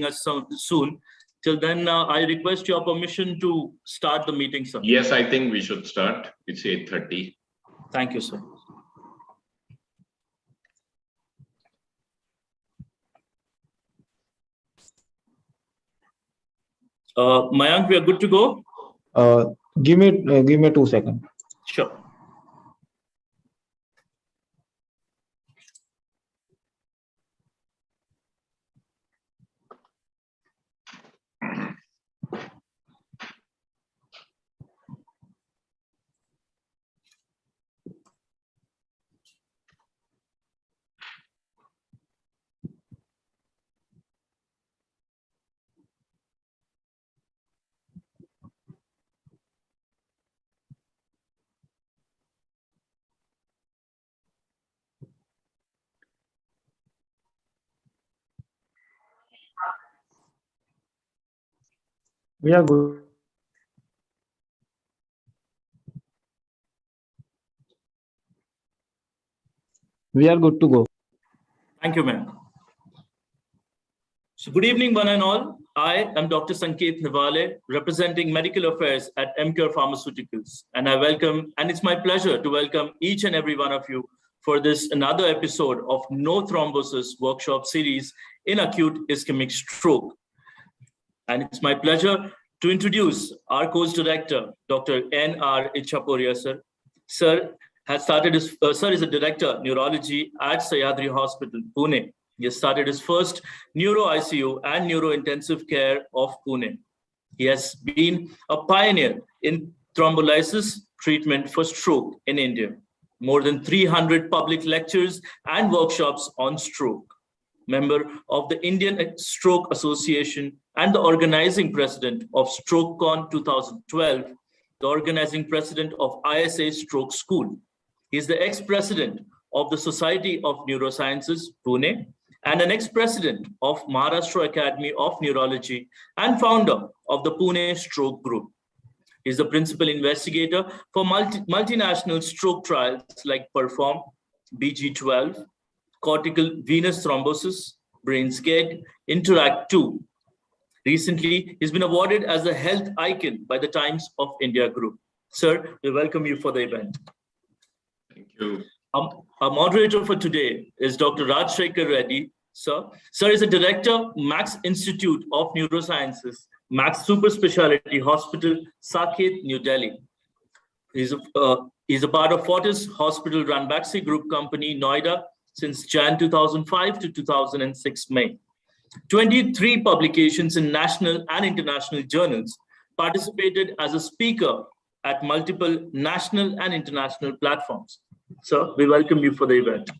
us soon. Till then, I request your permission to start the meeting, sir. Yes, I think we should start. It's 8:30. Thank you, sir. Mayank, we are good to go? Give me 2 seconds. Sure. We are good. We are good to go. Thank you, ma'am. So good evening, one and all. I am Dr. Sanket Nivale, representing Medical Affairs at Emcure Pharmaceuticals. And it's my pleasure to welcome each and every one of you for this another episode of No Thrombosis workshop series in acute ischemic stroke. And it's my pleasure to introduce our course director, Dr. N.R. Ichaporia, sir. Sir is a director neurology at Sahyadri Hospital, Pune. He has started his first neuro ICU and neuro intensive care of Pune. He has been a pioneer in thrombolysis treatment for stroke in India. More than 300 public lectures and workshops on stroke. Member of the Indian Stroke Association and the organizing president of StrokeCon 2012, the organizing president of ISA Stroke School. He is the ex-president of the Society of Neurosciences, Pune, and an ex-president of Maharashtra Academy of Neurology and founder of the Pune Stroke Group. He is the principal investigator for multinational stroke trials like PERFORM, BG12, cortical venous thrombosis, BrainsCARE, Interact 2. Recently, he's been awarded as a health icon by the Times of India Group. Sir, we welcome you for the event. Thank you. Our moderator for today is Dr. Rajshekhar Reddy, sir. Sir is a director, Max Institute of Neurosciences, Max Super Speciality Hospital, Saket, New Delhi. He's a part of Fortis Hospital Ranbaxy Group Company, Noida, since Jan 2005 to 2006 May. 23 publications in national and international journals, participated as a speaker at multiple national and international platforms. Sir, we welcome you for the event.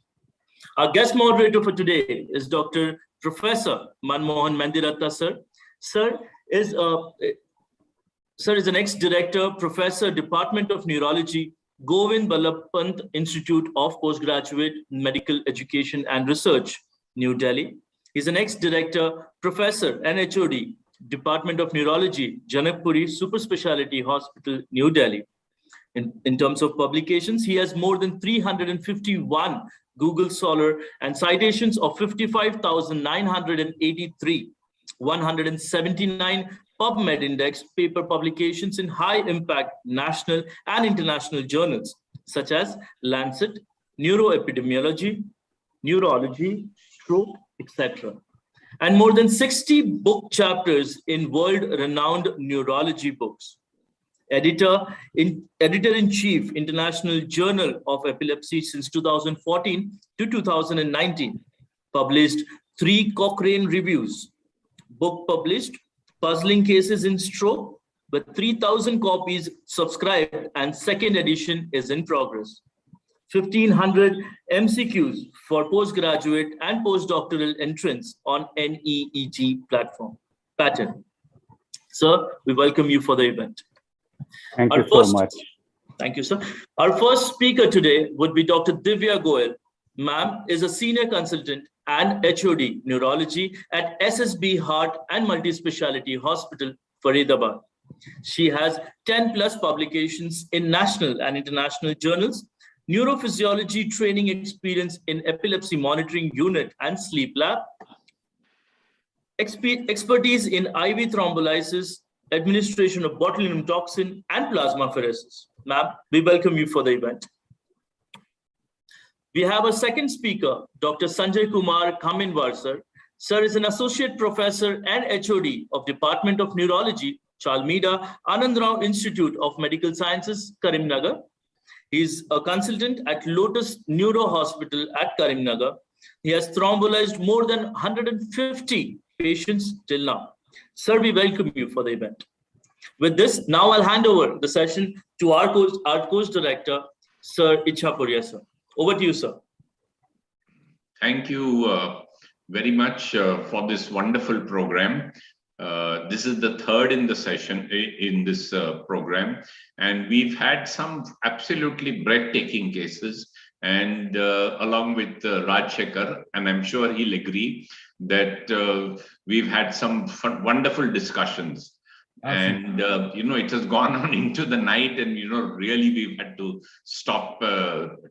Our guest moderator for today is Dr. Professor Manmohan Mandiratta, sir. Sir is an ex-director, professor, Department of Neurology, Govind Ballabh Pant Institute of Postgraduate Medical Education and Research, New Delhi. He's an ex-director, professor, and HOD, Department of Neurology, Janakpuri Super Speciality Hospital, New Delhi. In terms of publications, he has more than 351 Google Scholar and citations of 55,983, 179 PubMed Index paper publications in high-impact national and international journals, such as Lancet, Neuroepidemiology, Neurology, Stroke, etc. And more than 60 book chapters in world-renowned neurology books. Editor-in-Chief, International Journal of Epilepsy since 2014 to 2019. Published 3 Cochrane reviews. Book published, Puzzling Cases in Stroke, with 3,000 copies subscribed, and second edition is in progress. 1,500 MCQs for postgraduate and postdoctoral entrants on NEET platform. Pattern. Sir, we welcome you for the event. Thank you so much. Thank you, sir. Our first speaker today would be Dr. Divya Goyal. Ma'am is a senior consultant and HOD neurology at SSB Heart and Multispeciality Hospital, Faridabad. She has 10+ publications in national and international journals, neurophysiology training experience in epilepsy monitoring unit and sleep lab, expertise in IV thrombolysis, administration of botulinum toxin, and plasmapheresis. Ma'am, we welcome you for the event. We have a second speaker, Dr. Sanjay Kumar Khaminwar, sir. Sir is an associate professor and HOD of Department of Neurology, Chalmida Anandrao Institute of Medical Sciences, Karimnagar. He is a consultant at Lotus Neuro Hospital at Karimnagar. He has thrombolized more than 150 patients till now. Sir, we welcome you for the event. With this, now I'll hand over the session to our course director, Sir Ichhapuria, sir. Over to you, sir. Thank you very much for this wonderful program. This is the third in the session in this program, and we've had some absolutely breathtaking cases. And along with Rajshekhar, and I'm sure he'll agree that we've had some wonderful discussions. And it has gone on into the night, and really we've had to stop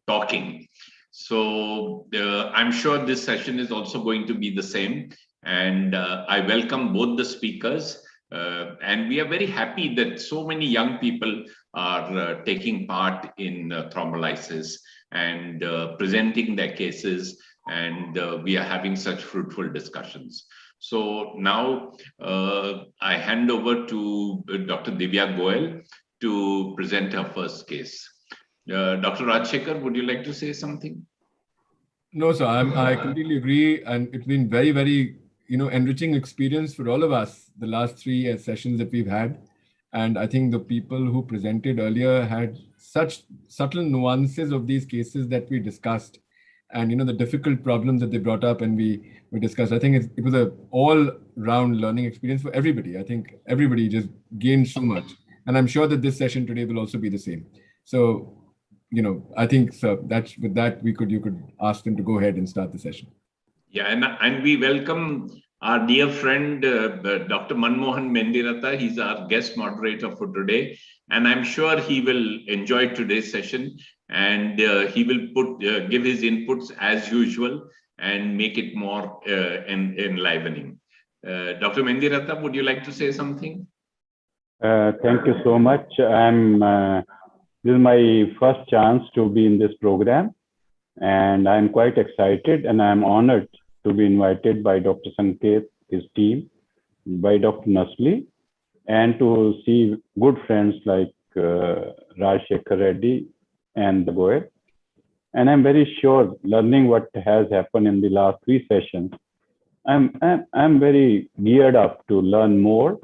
talking. So I'm sure this session is also going to be the same. And I welcome both the speakers. And we are very happy that so many young people are taking part in thrombolysis and presenting their cases. And we are having such fruitful discussions. So now I hand over to Dr. Divya Goel to present her first case. Dr. Rajshekhar, would you like to say something? No, sir, I completely agree. And it's been very, very, enriching experience for all of us, the last 3 sessions that we've had. And I think the people who presented earlier had such subtle nuances of these cases that we discussed. And, the difficult problems that they brought up and we discussed. I think it was an all-round learning experience for everybody. I think everybody just gained so much. And I'm sure that this session today will also be the same. So, I think, sir, with that, you could ask them to go ahead and start the session. Yeah, and we welcome our dear friend, Dr. Manmohan Mendiratha. He's our guest moderator for today. And I'm sure he will enjoy today's session. And he will give his inputs as usual and make it more enlivening. Dr. Mendiratha, would you like to say something? Thank you so much. This is my first chance to be in this program, and I'm quite excited, and I'm honored to be invited by Dr. Sanket, his team, by Dr. Nasli, and to see good friends like Rajshekhar Reddy and the Goel. And I'm very sure, learning what has happened in the last 3 sessions, I'm very geared up to learn more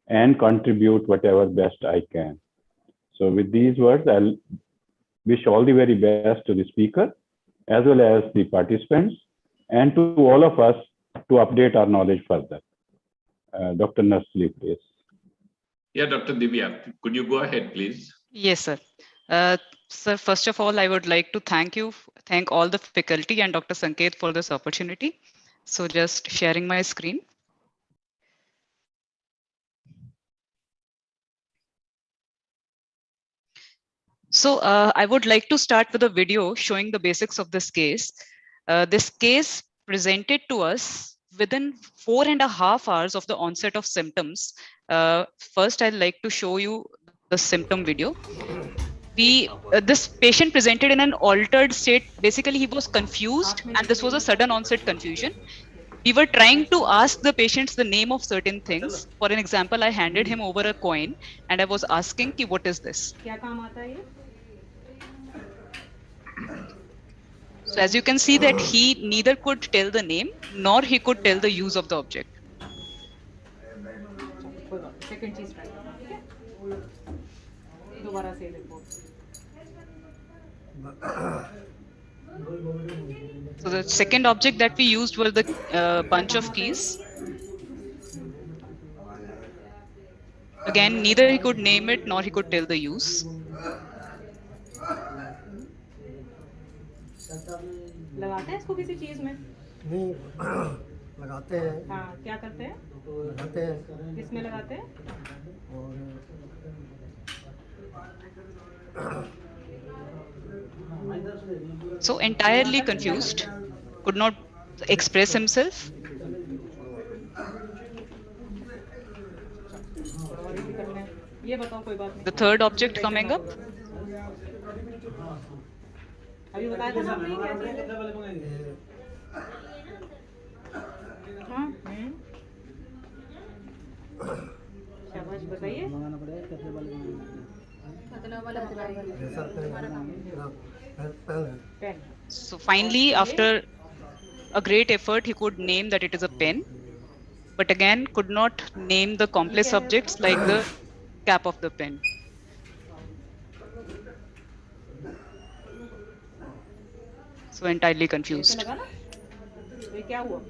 and contribute whatever best I can. So with these words, I'll wish all the very best to the speaker, as well as the participants, and to all of us to update our knowledge further. Dr. Nasli, please. Yeah, Dr. Divya, could you go ahead, please? Yes, sir. Sir, first of all, I would like to thank all the faculty and Dr. Sanket for this opportunity. So just sharing my screen. So I would like to start with a video showing the basics of this case. This case presented to us within 4.5 hours of the onset of symptoms. First, I'd like to show you the symptom video. This patient presented in an altered state. Basically, he was confused, and this was a sudden onset confusion. We were trying to ask the patients the name of certain things. For an example, I handed him over a coin, and I was asking, what is this? So as you can see that he neither could tell the name, nor he could tell the use of the object. So the second object that we used were the bunch of keys. Again, neither he could name it, nor he could tell the use. लगाते हैं इसको किसी चीज में? नहीं लगाते हैं। हाँ, क्या करते हैं? लगाते हैं। किसमें लगाते हैं? So entirely confused, could not express himself. और ये भी करना है। ये बताओ, कोई बात नहीं। The third object coming up. अभी बताया था ना आपने क्या चीज़ है? हाँ शाबाश, बताइए। Pressure pain pain. So finally, after a great effort, he could name that it is a pen, but again could not name the complex objects like the cap of the pen. So entirely ऐसे confused. लगा ना? ये क्या हुआ?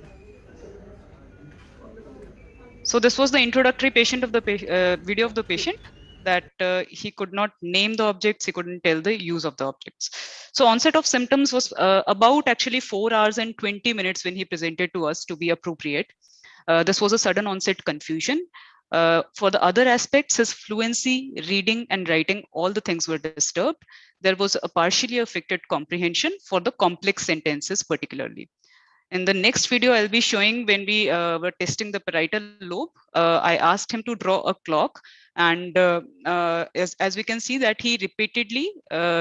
So this was the introductory patient of the video of the patient, that he could not name the objects, he couldn't tell the use of the objects. So onset of symptoms was about actually 4 hours and 20 minutes when he presented to us to be appropriate. This was a sudden onset confusion. For the other aspects, his fluency, reading and writing, all the things were disturbed. There was a partially affected comprehension for the complex sentences particularly. In the next video, I'll be showing when we were testing the parietal lobe, I asked him to draw a clock. And as we can see that he repeatedly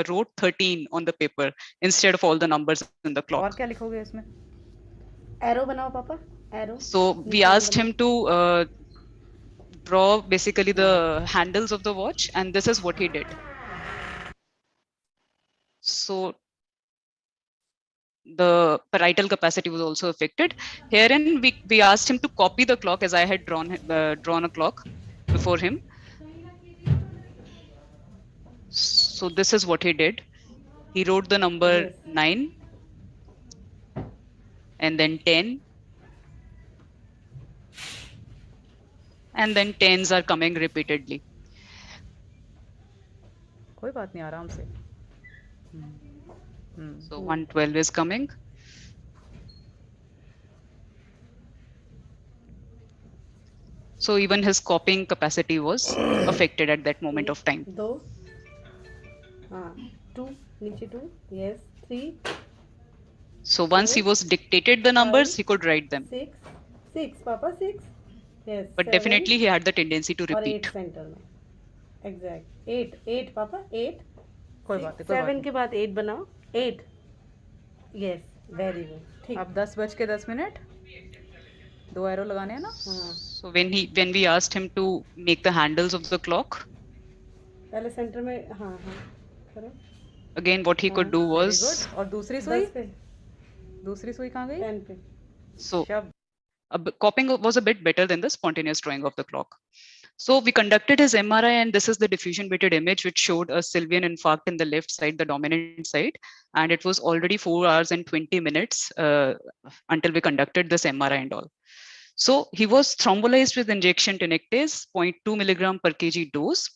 wrote 13 on the paper instead of all the numbers in the और clock. क्या लिखोगे इसमें? Arrow बनाओ पापा, arrow. So we asked him to draw basically the handles of the watch, and this is what he did. So the parietal capacity was also affected. Herein, we asked him to copy the clock as I had drawn a clock before him. So this is what he did. He wrote the number 9 and then 10. And then 10s are coming repeatedly. कोई बात नहीं, आराम से। So 112 is coming. So even his copying capacity was affected at that moment of time. 2 हाँ 2 नीचे 2 yes 3 So once he was dictated the numbers, he could write them. 6 पापा 6 yes But 7, definitely he had the tendency to और repeat. 8 centre में exact 8 पापा 8 कोई बात नहीं, कोई बात 7 नहीं। के बाद 8 बनाओ 8 यस वेरी गुड ठीक। अब 10:10 2 एरो लगाने हैं ना? हाँ So when we asked him to make the handles of the clock, पहले सेंटर में हाँ करो again what he could do Very was, good। और दूसरी सुई? 10 पे दूसरी सुई कहाँ गई? 10 पे so शब्द। copying was a bit better than the spontaneous drawing of the clock. So we conducted his MRI, and this is the diffusion weighted image which showed a Sylvian infarct in the left side, the dominant side, and it was already 4 hours and 20 minutes until we conducted this MRI and all. So he was thrombolized with injection tenectase, 0.2 milligram per kg dose.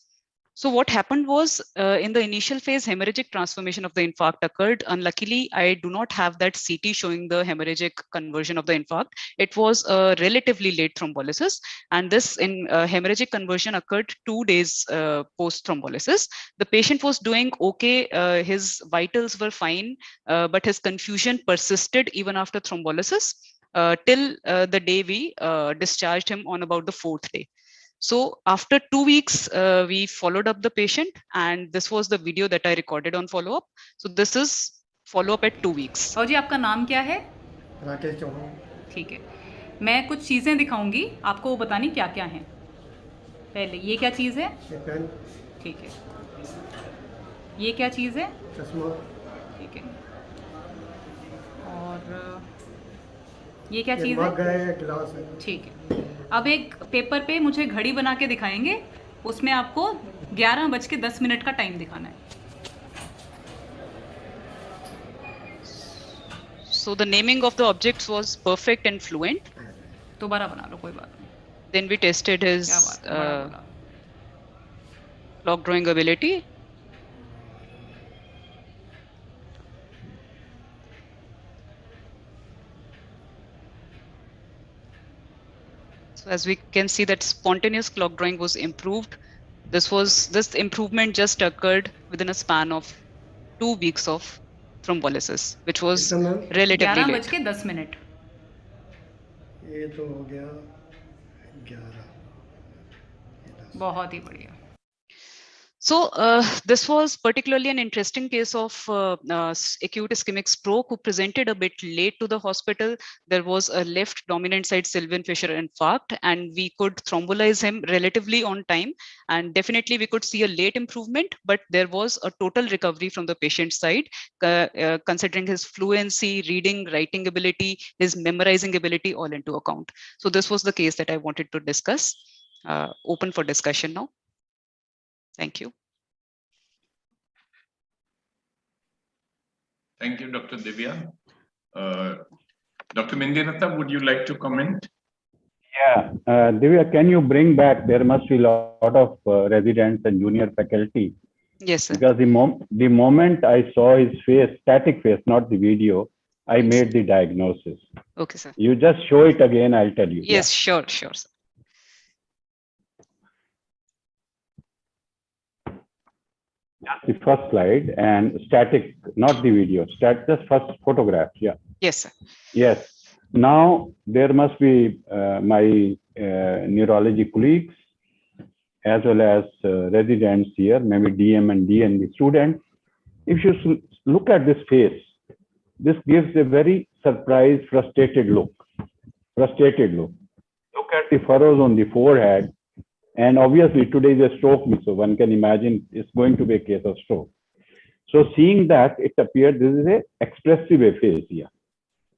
So what happened was, in the initial phase, hemorrhagic transformation of the infarct occurred. Unluckily, I do not have that CT showing the hemorrhagic conversion of the infarct. It was a relatively late thrombolysis, and this hemorrhagic conversion occurred 2 days post thrombolysis. The patient was doing okay. His vitals were fine, but his confusion persisted even after thrombolysis till the day we discharged him on about the 4th day. So after 2 weeks, we followed up the patient, and this was the video that I recorded on follow-up. So this is follow-up at 2 weeks. और जी आपका नाम क्या है? राकेश चौहान। ठीक है, मैं कुछ चीज़ें दिखाऊंगी आपको, वो बतानी क्या क्या हैं। पहले ये क्या चीज़ है? ये पेन ठीक है। ये क्या चीज़ है? चश्मा ठीक है। और ये क्या ये चीज़ मग है? है गिलास है। ठीक है। अब एक पेपर पे मुझे घड़ी बना के दिखाएंगे, उसमें आपको 11:10 का टाइम दिखाना है। So the naming of the objects was perfect and fluent. दोबारा बना लो, कोई बात नहीं। Then we tested his क्या बात है, बड़ा बोला। clock drawing ability. So as we can see that spontaneous clock drawing was improved. This improvement just occurred within a span of 2 weeks of thrombolysis, which was कितना ma'am? relatively late. 11:10। ये तो हो गया 11 ये 10 बहुत ही बढ़िया. So this was particularly an interesting case of acute ischemic stroke who presented a bit late to the hospital. There was a left dominant side Sylvian Fisher infarct, and we could thrombolyze him relatively on time. And definitely we could see a late improvement, but there was a total recovery from the patient's side, considering his fluency, reading, writing ability, his memorizing ability all into account. So this was the case that I wanted to discuss. Open for discussion now. Thank you. Thank you, Dr. Divya. Dr. Mindiratta, would you like to comment? Yeah, Divya, can you bring back? There must be a lot of residents and junior faculty. Yes, sir. Because the moment I saw his face, static face, not the video, I Yes. made the diagnosis. Okay, sir. You just show it again, I'll tell you. Yes, sure, sure, sir. Just the first slide and static, not the video, just first photograph. Yeah. Yes, sir. Yes. Now there must be my neurology colleagues as well as residents here, maybe DM and D and the students. If you look at this face, this gives a very surprised, frustrated look. Look at the furrows on the forehead. And obviously today is a stroke, so one can imagine it's going to be a case of stroke. So seeing that, it appeared this is a expressive aphasia.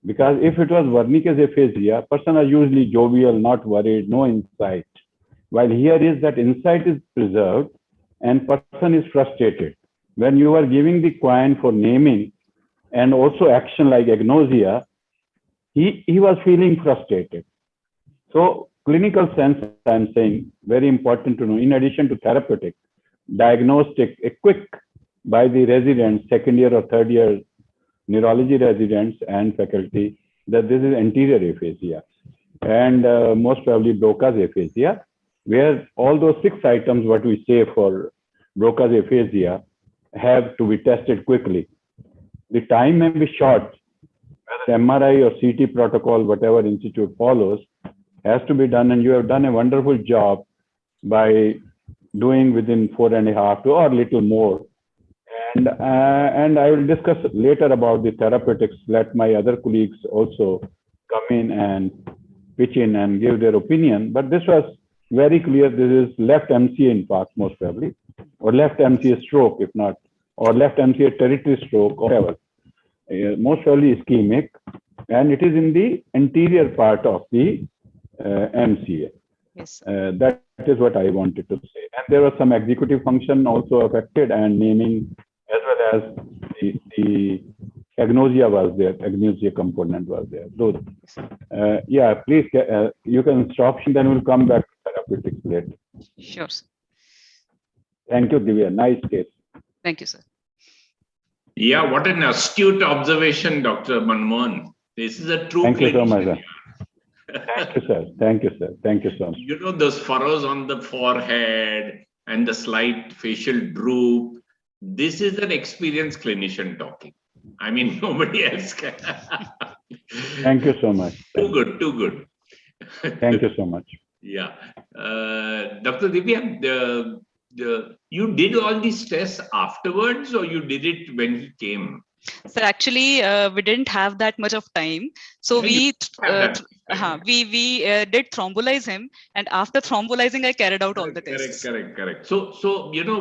Because if it was Wernicke's aphasia, person are usually jovial, not worried, no insight. While here is that insight is preserved and person is frustrated. When you are giving the coin for naming and also action like agnosia, he was feeling frustrated. So clinical sense, I'm saying, very important to know, in addition to therapeutic, diagnostic, a quick by the residents, second year or third year neurology residents and faculty, that this is anterior aphasia and most probably Broca's aphasia, where all those 6 items, what we say for Broca's aphasia, have to be tested quickly. The time may be short, whether MRI or CT protocol, whatever institute follows, has to be done, and you have done a wonderful job by doing within 4.5 to or little more. And I will discuss later about the therapeutics. Let my other colleagues also come in and pitch in and give their opinion. But this was very clear. This is left MCA infarct, most probably, or left MCA stroke, if not, or left MCA territory stroke, or whatever. Most probably ischemic, and it is in the anterior part of the MCA. Yes. That is what I wanted to say. And there was some executive function also affected, and naming, as well as the agnosia was there, agnosia component was there. Those. Yeah, please, you can stop, and then we'll come back to therapeutics later. Sure, sir. Thank you, Divya. Nice case. Thank you, sir. Yeah, what an astute observation, Dr. Manmohan. This is a true Thank you so much, clinician. sir. Thank you, sir. Thank you, sir. Thank you so much. You know, those furrows on the forehead and the slight facial droop, this is an experienced clinician talking. I mean, nobody else can. Thank you so much. Too good, too good. Thank you so much. Yeah. Dr. Divya, you did all these tests afterwards, or you did it when he came? Sir, actually, we didn't have that much of time. So we did thrombolyze him, and after thrombolizing, I carried out all the tests. Correct. So you know,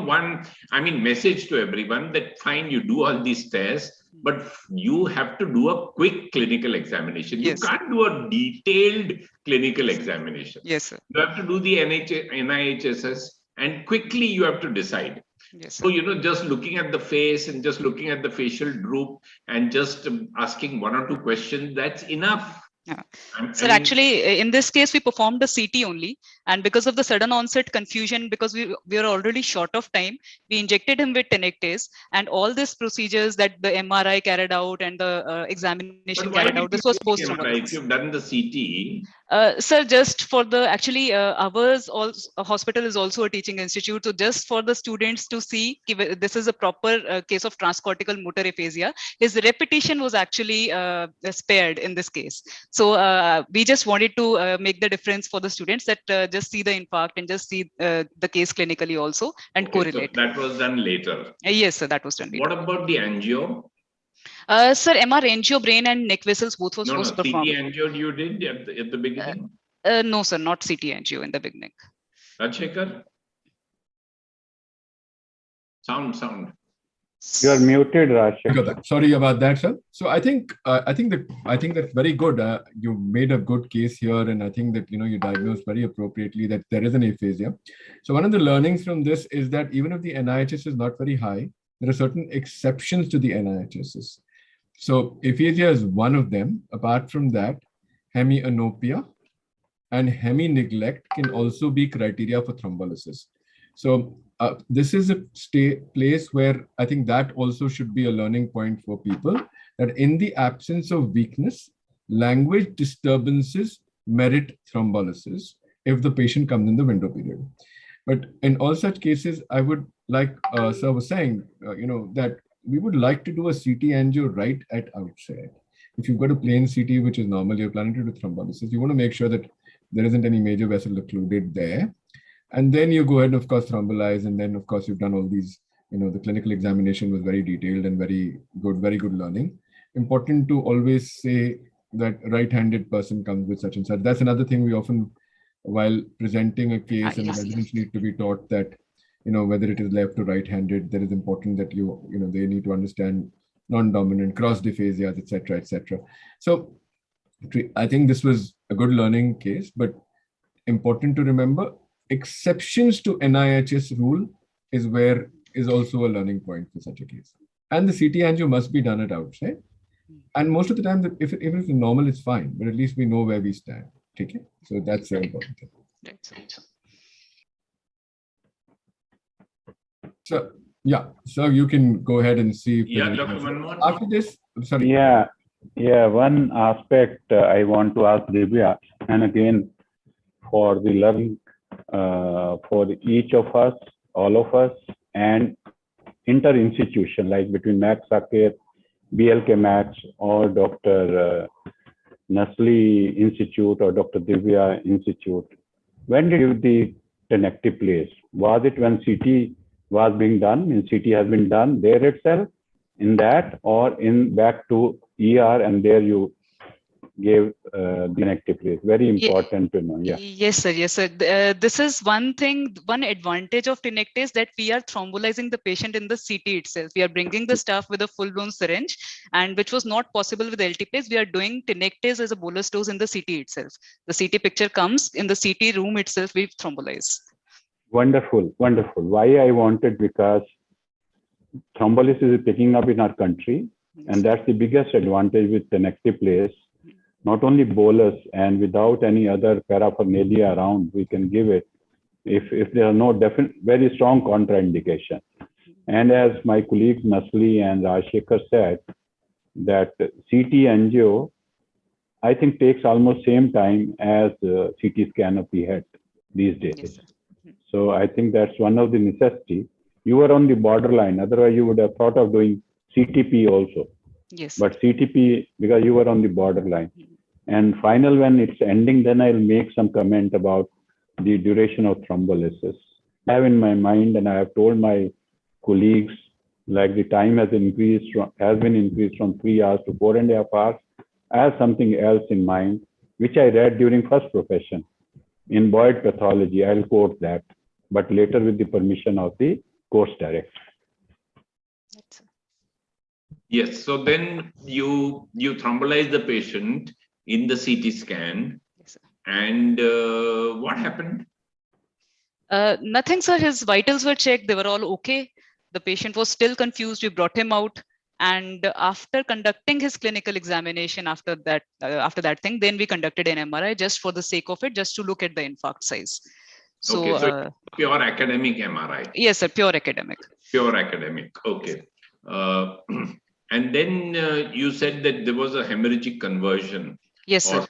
message to everyone that fine, you do all these tests, but you have to do a quick clinical examination. You can't do a detailed clinical examination. Yes, sir. You have to do the NIHSS, and quickly you have to decide. Yes, so, you know, just looking at the face and just looking at the facial droop and just asking 1 or 2 questions, that's enough. Yeah. Sir, actually, in this case, we performed a CT only. And because of the sudden onset confusion, because we were already short of time, we injected him with tenectase, and all these procedures that the MRI carried out and the examination carried out, this was post-thrombolysis. If you've done the CT, Sir, just for the, actually ours also, hospital is also a teaching institute. So just for the students to see, this is a proper case of transcortical motor aphasia. His repetition was actually spared in this case. So we just wanted to make the difference for the students that just see the infarct and just see the case clinically also and correlate. So that was done later. Yes, sir, that was done later. What about the angio? Sir, MR angio, brain and neck vessels both was performed. CT angio you did at the beginning? No, sir, not CT angio in the beginning. Rajshekar? Sound. You are muted, Rajshekar. Sorry about that, sir. So I think that's very good. You made a good case here, and I think that you diagnosed very appropriately that there is an aphasia. So one of the learnings from this is that even if the NIHS is not very high, there are certain exceptions to the NIHSs. So aphasia is one of them. Apart from that, hemianopia and hemi-neglect can also be criteria for thrombolysis. So this is a place where I think that also should be a learning point for people, that in the absence of weakness, language disturbances merit thrombolysis if the patient comes in the window period. But in all such cases, I would like, sir was saying, that we would like to do a CT angio right at outset. If you've got a plain CT, which is normal, you're planning to do thrombolysis, you want to make sure that there isn't any major vessel occluded there. And then you go ahead and, of course, thrombolize. And then, of course, you've done all these, the clinical examination was very detailed and very good learning. Important to always say that right-handed person comes with such and such. That's another thing we often, while presenting a case, and residents need to be taught that, whether it is left or right-handed, there is important that they need to understand non-dominant, cross-dyphasias, etc., etc. So I think this was a good learning case, but important to remember, exceptions to NIHS rule is also a learning point for such a case. And the CT angio must be done at outset. And most of the time, if it's normal, it's fine, but at least we know where we stand. Okay? So that's very important. So, yeah, so you can go ahead and see. Dr. Manmohan. After this, sorry. Yeah, one aspect I want to ask Divya, and again, for the learning for each of us, all of us, and inter-institution, like between Max Sakir, BLK Max, or Dr. Nasli Institute, or Dr. Divya Institute. When did the tenective place? Was it when CT was being done, and CT has been done there itself, in that, or in back to ER, and there you gave the tenective place? Very important to know. Yeah. Yes, sir. Yes, sir. This is one thing, one advantage of tenectase, that we are thrombolizing the patient in the CT itself. We are bringing the staff with a full-blown syringe, and which was not possible with LT place. We are doing tenectase as a bolus dose in the CT itself. The CT picture comes in the CT room itself. We thrombolize. Wonderful, wonderful. Why I wanted, because thrombolysis is picking up in our country, and that's the biggest advantage with tenective place. Not only bolus, and without any other paraphernalia around, we can give it if there are no definite, very strong contraindication. And as my colleagues Nasli and Rajshekar said, that CT angio, I think, takes almost same time as CT scan of the head these days. Yes, so I think that's one of the necessity. You were on the borderline, otherwise you would have thought of doing CTP also. Yes. But CTP, because you were on the borderline. And final, when it's ending, then I'll make some comment about the duration of thrombolysis. I have in my mind, and I have told my colleagues, like the time has been increased from 3 hours to 4.5 hours. I have something else in mind, which I read during first profession in Boyd pathology. I'll quote that, but later with the permission of the course director. Yes, so then you thrombolize the patient in the CT scan. Yes, and what happened? Nothing, sir. His vitals were checked. They were all okay. The patient was still confused. We brought him out. And after conducting his clinical examination, after that thing, then we conducted an MRI just for the sake of it, just to look at the infarct size. So, okay, so pure academic MRI. Yes, sir, pure academic. Pure academic, okay. And then you said that there was a hemorrhagic conversion. Yes, sir.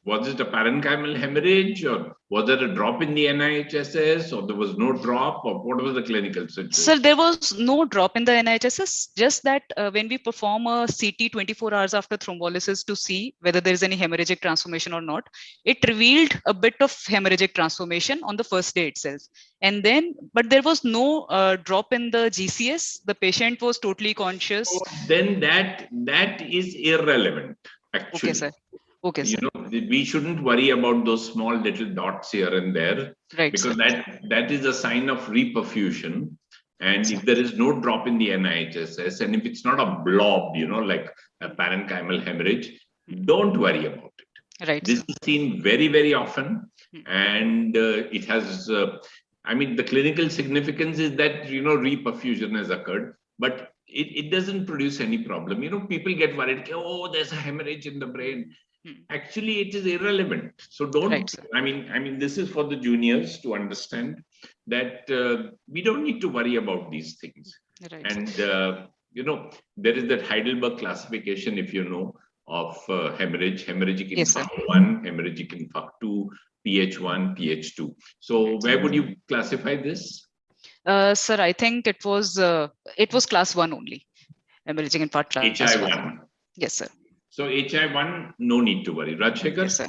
Was it a parenchymal hemorrhage, or was there a drop in the NIHSS, or there was no drop, or what was the clinical situation? Sir, there was no drop in the NIHSS, just that when we perform a CT 24 hours after thrombolysis to see whether there is any hemorrhagic transformation or not, it revealed a bit of hemorrhagic transformation on the first day itself. And then, but there was no drop in the GCS. The patient was totally conscious. So then that is irrelevant, actually. Okay, sir. Okay, sir. You know, we shouldn't worry about those small little dots here and there, right, because sir. that is a sign of reperfusion. And if there is no drop in the NIHSS, and if it's not a blob, you know, like a parenchymal hemorrhage, don't worry about it. Right. This is seen very, very often, and it has. I mean, the clinical significance is that, you know, reperfusion has occurred, but it doesn't produce any problem. You know, people get worried, oh, there's a hemorrhage in the brain. Actually, it is irrelevant. So don't, right, I mean, this is for the juniors to understand that we don't need to worry about these things. Right. And, you know, there is that Heidelberg classification, if you know, of hemorrhage, hemorrhagic infarct 1, hemorrhagic infarct 2, PH1, PH2. So where would you classify this? Sir, I think it was class 1 only. Hemorrhagic infarct class HI1. Yes, sir. So HI1, no need to worry. Rajshekar? Yes, sir.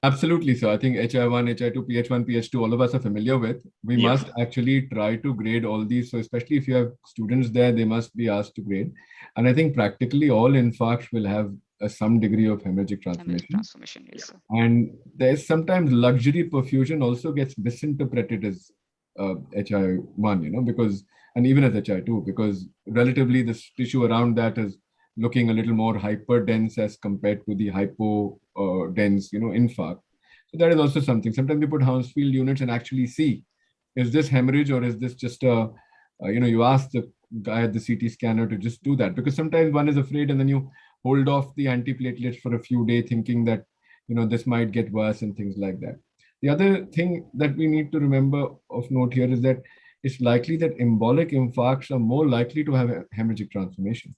Absolutely, sir. I think HI1, HI2, PH1, PH2, all of us are familiar with. We must actually try to grade all these. So especially if you have students there, they must be asked to grade. And I think practically all infarcts will have some degree of hemorrhagic transformation. Yes, sir. And there's sometimes luxury perfusion also gets misinterpreted as HI1, you know, because, and even as HI2, because relatively the tissue around that is looking a little more hyperdense as compared to the hypodense, you know, infarct. So that is also something. Sometimes we put Hounsfield units and actually see, is this hemorrhage or is this just a, you know, you ask the guy at the CT scanner to just do that, because sometimes one is afraid and then you hold off the antiplatelets for a few days thinking that, you know, this might get worse and things like that. The other thing that we need to remember of note here is that it's likely that embolic infarcts are more likely to have a hemorrhagic transformation.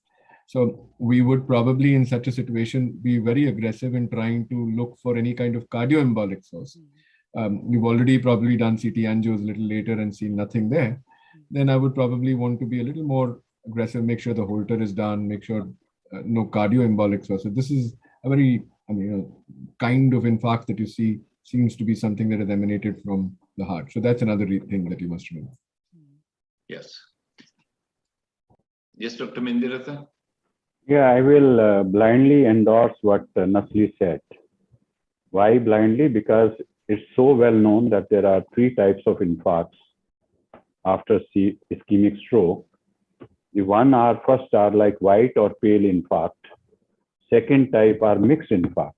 So we would probably in such a situation be very aggressive in trying to look for any kind of cardioembolic source. We've already probably done CT angios a little later and seen nothing there. Then I would probably want to be a little more aggressive, make sure the Holter is done, make sure no cardioembolic source. So this is a very, I mean, you know, kind of infarct that you see seems to be something that has emanated from the heart. So that's another thing that you must remember. Yes. Yes, Dr. Mendiratha? Yeah, I will blindly endorse what Nasli said. Why blindly? Because it's so well known that there are 3 types of infarcts after ischemic stroke. The first are like white or pale infarct. Second type are mixed infarct.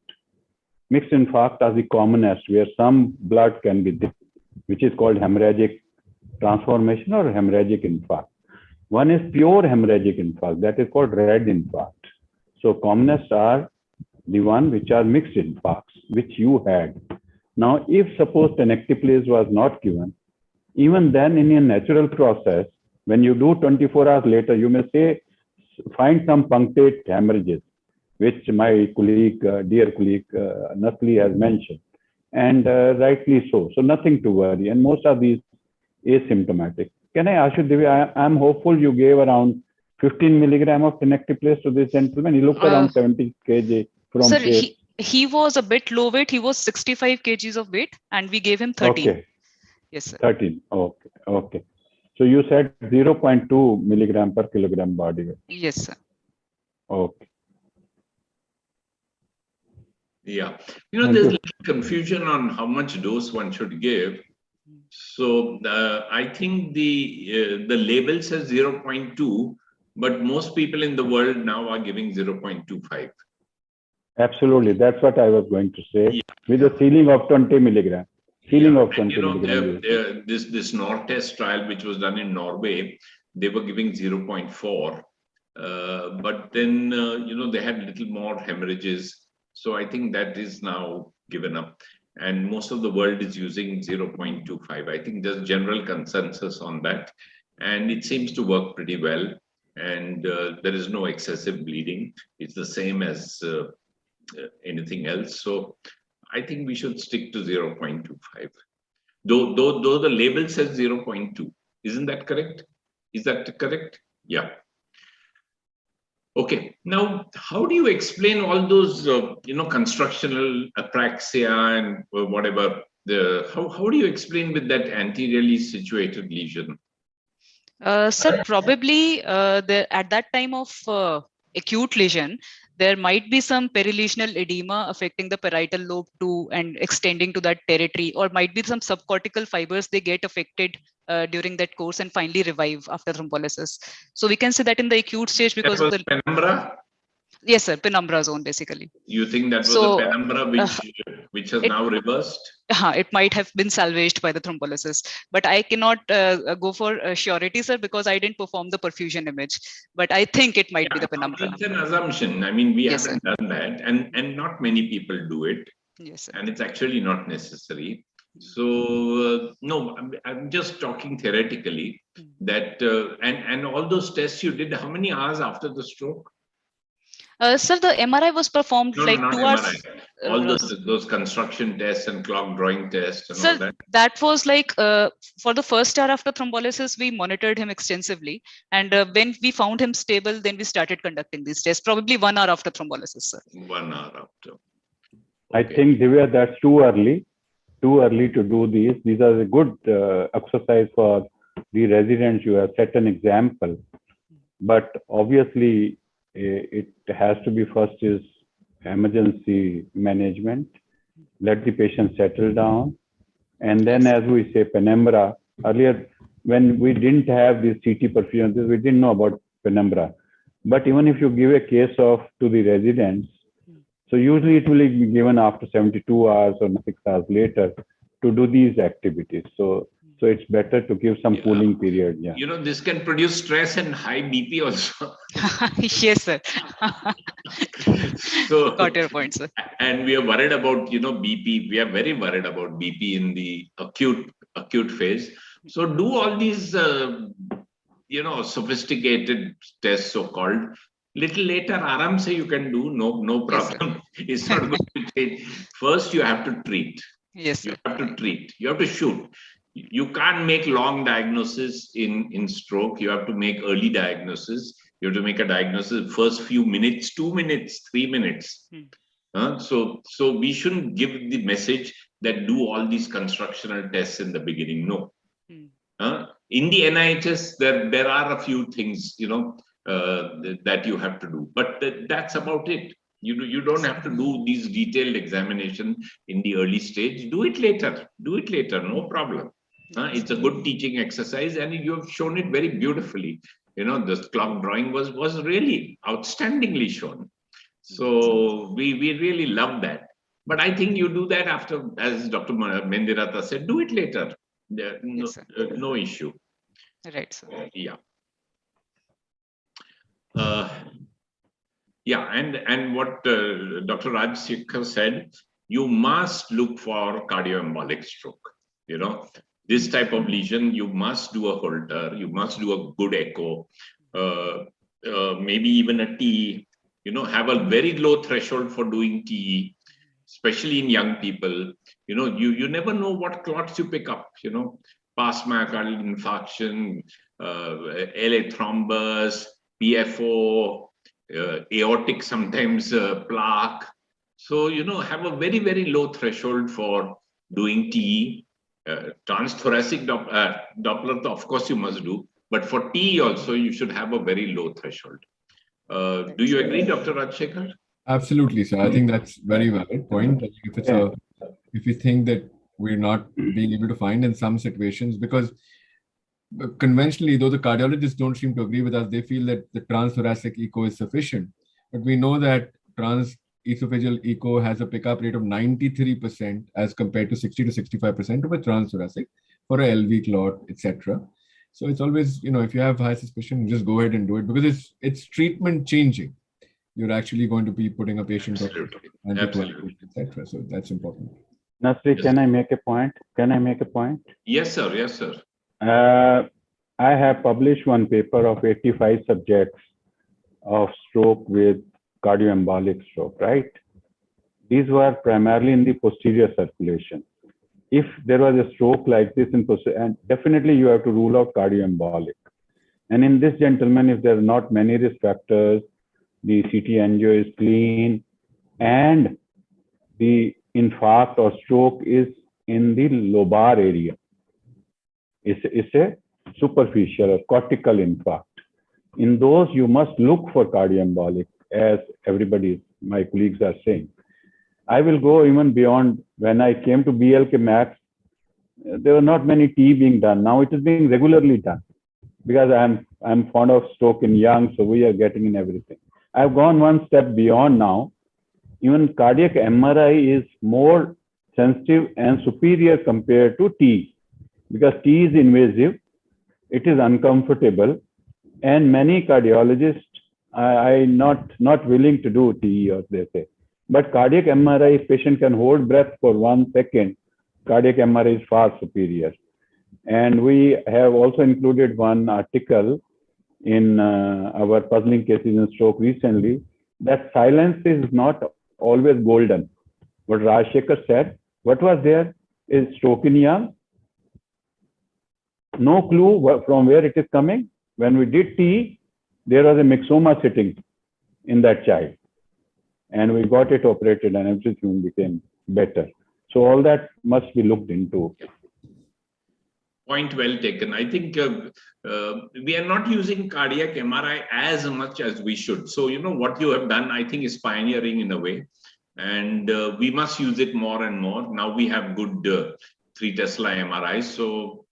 Mixed infarct are the commonest, where some blood can be there, which is called hemorrhagic transformation or hemorrhagic infarct. One is pure hemorrhagic infarct, that is called red infarct. So commonest are the one which are mixed infarcts, which you had. Now, if suppose tenecteplase was not given, even then in a natural process, when you do 24 hours later, you may say, find some punctate hemorrhages, which my colleague, dear colleague, Nasli has mentioned, and rightly so. So nothing to worry, and most of these asymptomatic. Can I ask you, Devi, I'm hopeful you gave around 15 milligram of tenecteplase to this gentleman. He looked around 70 kg from Sir, weight. he was a bit low weight. He was 65 kgs of weight, and we gave him 13. Okay. Yes, sir. 13. Okay. Okay. So you said 0.2 milligram per kilogram body weight. Yes, sir. Okay. Yeah. You know, there's a little confusion on how much dose one should give. So I think the label says 0.2, but most people in the world now are giving 0.25. Absolutely. That's what I was going to say. With a ceiling of 20 milligram. Ceiling of 20 milligram. This Nortest trial, which was done in Norway, they were giving 0.4. But then, you know, they had little more hemorrhages. So I think that is now given up. And most of the world is using 0.25. I think there's general consensus on that. And it seems to work pretty well. And there is no excessive bleeding. It's the same as anything else. So I think we should stick to 0.25. Though the label says 0.2. Isn't that correct? Is that correct? Yeah. Okay. Now, how do you explain all those, constructional apraxia and whatever? How do you explain with that anteriorly situated lesion? Sir, probably at that time of acute lesion, there might be some perilesional edema affecting the parietal lobe too and extending to that territory, or might be some subcortical fibers they get affected during that course and finally revive after thrombolysis. So we can say that in the acute stage because of the penumbra. Yes, sir, penumbra zone basically. You think that was a penumbra which has now reversed? It might have been salvaged by the thrombolysis, but I cannot go for surety, sir, because I didn't perform the perfusion image. But I think it might be the penumbra. It's an assumption. I mean, we haven't done that, and not many people do it. Yes, sir. And it's actually not necessary. So no, I'm just talking theoretically that and all those tests you did, how many hours after the stroke? Sir, the MRI was performed like 2 hours. All those construction tests and clock drawing tests and sir, all that. That was like for the first hour after thrombolysis, we monitored him extensively, and when we found him stable, then we started conducting these tests. Probably 1 hour after thrombolysis, sir. 1 hour after. I think, Divya, that's too early to do these. These are a good exercise for the residents. You have set an example, but obviously it has to be first is emergency management. Let the patient settle down, and then, as we say, penumbra. Earlier, when we didn't have this CT perfusion, we didn't know about penumbra. But even if you give a case to the residents, so usually it will be given after 72 hours or 6 hours later to do these activities. So it's better to give some cooling period. Yeah. This can produce stress and high BP also. Yes, sir. So got your point, sir. And we are worried about BP. We are very worried about BP in the acute phase. So do all these sophisticated tests, so-called. Little later, aram se you can do, no problem. Yes, it's not going to change. First, you have to treat. Yes, sir. You have to treat. You have to shoot. You can't make long diagnosis in stroke. You have to make early diagnosis. You have to make a diagnosis first few minutes, 2 minutes, 3 minutes. So we shouldn't give the message that do all these constructional tests in the beginning. No. In the NIHS, there are a few things, that you have to do, but that's about it. You don't have to do these detailed examination in the early stage. Do it later. No problem. It's a good teaching exercise, and you have shown it very beautifully. The clock drawing was really outstandingly shown. So we really love that. But I think you do that after, as Dr. Mendirata said, do it later. No issue. Right, sir. Yeah. And what Dr. Rajsekhar said, you must look for cardioembolic stroke. This type of lesion, you must do a Holter, you must do a good echo, maybe even a TE. Have a very low threshold for doing TE, especially in young people. You never know what clots you pick up. Past myocardial infarction, LA thrombus, PFO, aortic sometimes plaque. So, have a very, very low threshold for doing TE. Transthoracic Doppler, of course, you must do. But for TE also, you should have a very low threshold. Do you agree, Dr. Rajsekhar? Absolutely, sir. I think that's very valid point. If we think that we're not being able to find in some situations, because conventionally, though the cardiologists don't seem to agree with us, they feel that the transthoracic echo is sufficient. But we know that transesophageal echo has a pickup rate of 93% as compared to 60 to 65% of a transthoracic for a LV clot, etc. So it's always, if you have high suspicion, just go ahead and do it, because it's treatment changing. You're actually going to be putting a patient on Absolutely. etc. So that's important. Nasri, yes. Can I make a point? Yes, sir. Yes, sir. I have published one paper of 85 subjects of stroke with cardioembolic stroke, right? these were primarily in the posterior circulation. If there was a stroke like this in posterior, and definitely you have to rule out cardioembolic. And in this gentleman, if there are not many risk factors, the CT angio is clean, and the infarct or stroke is in the lobar area. It's a superficial or cortical infarct. In those, you must look for cardioembolic, as everybody, my colleagues are saying. I will go even beyond. When I came to BLK Max, there were not many TE being done. Now it is being regularly done because I'm fond of stroke in young, so we are getting in everything. I've gone one step beyond now. Even cardiac MRI is more sensitive and superior compared to TE, because TE is invasive, it is uncomfortable, and many cardiologists are not willing to do TE, or they say. But cardiac MRI, if patient can hold breath for 1 second, cardiac MRI is far superior. And we have also included one article in our puzzling cases in stroke recently, that silence is not always golden. What Rajshekhar said, what was there is stroke in young. No clue from where it is coming. When we did TE, there was a myxoma sitting in that child. And we got it operated and everything became better. So all that must be looked into. Point well taken. I think we are not using cardiac MRI as much as we should. So, you know, what you have done, I think, is pioneering in a way. And we must use it more and more. Now we have good 3 Tesla MRIs. So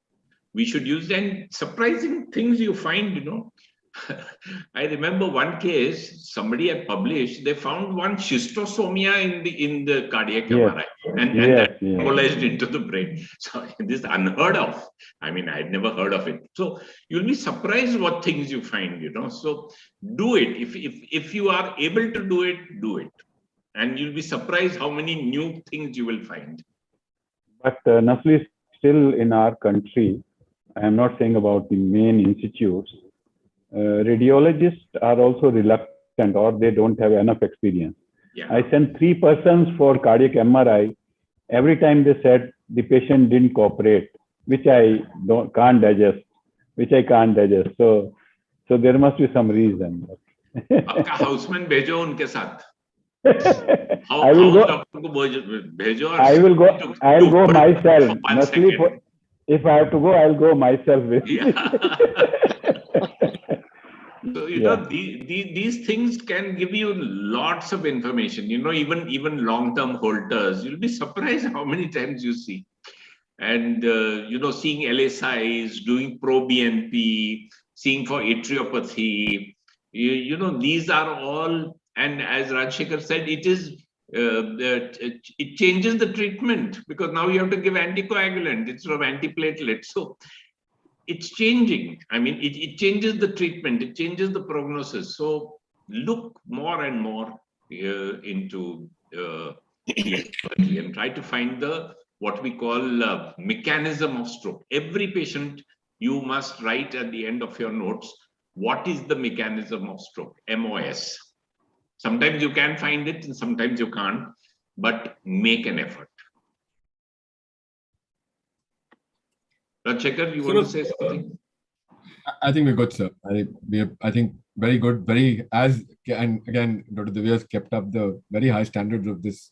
we should use them. Surprising things you find, you know. I remember one case, somebody had published, they found one schistosomia in the cardiac MRI, and that embolized into the brain. So this is unheard of. I mean, I'd never heard of it. So you'll be surprised what things you find, you know. So do it. If you are able to do it, do it. And you'll be surprised how many new things you will find. But Nasli, still in our country, I am not saying about the main institutes, radiologists are also reluctant, or they don't have enough experience. Yeah. I sent 3 persons for cardiac MRI. Every time they said the patient didn't cooperate, which I can't digest. So there must be some reason. आपका houseman भेजो उनके साथ. I will go. I'll go myself. If I have to go, I'll go myself with. So, you know, these things can give you lots of information, you know, even long-term Holters, you'll be surprised how many times you see. And, you know, seeing LSIs, doing pro-BNP, seeing for atriopathy, you know, these are all, and as Rajshekhar said, it changes the treatment, because now you have to give anticoagulant instead of antiplatelet. So it's changing. I mean, it changes the treatment, it changes the prognosis. So look more and more into and try to find what we call mechanism of stroke. Every patient, you must write at the end of your notes, what is the mechanism of stroke, MOS. Sometimes you can find it and sometimes you can't, but make an effort. Rajshekhar, you want to say something? I think we're good, sir. I think very good. And again, Dr. Divya has kept up the very high standards of this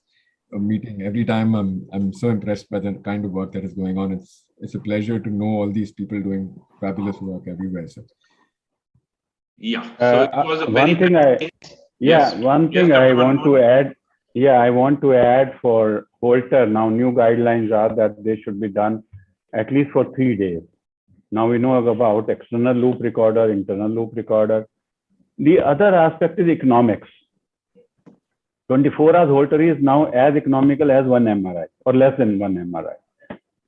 meeting. Every time I'm so impressed by the kind of work that is going on. It's a pleasure to know all these people doing fabulous work everywhere, sir. Yeah. So it was a one thing I want to add. Yeah, I want to add for Holter. Now, new guidelines are that they should be done at least for 3 days. Now we know about external loop recorder, internal loop recorder. The other aspect is economics. 24 hours Holter is now as economical as 1 MRI or less than 1 MRI.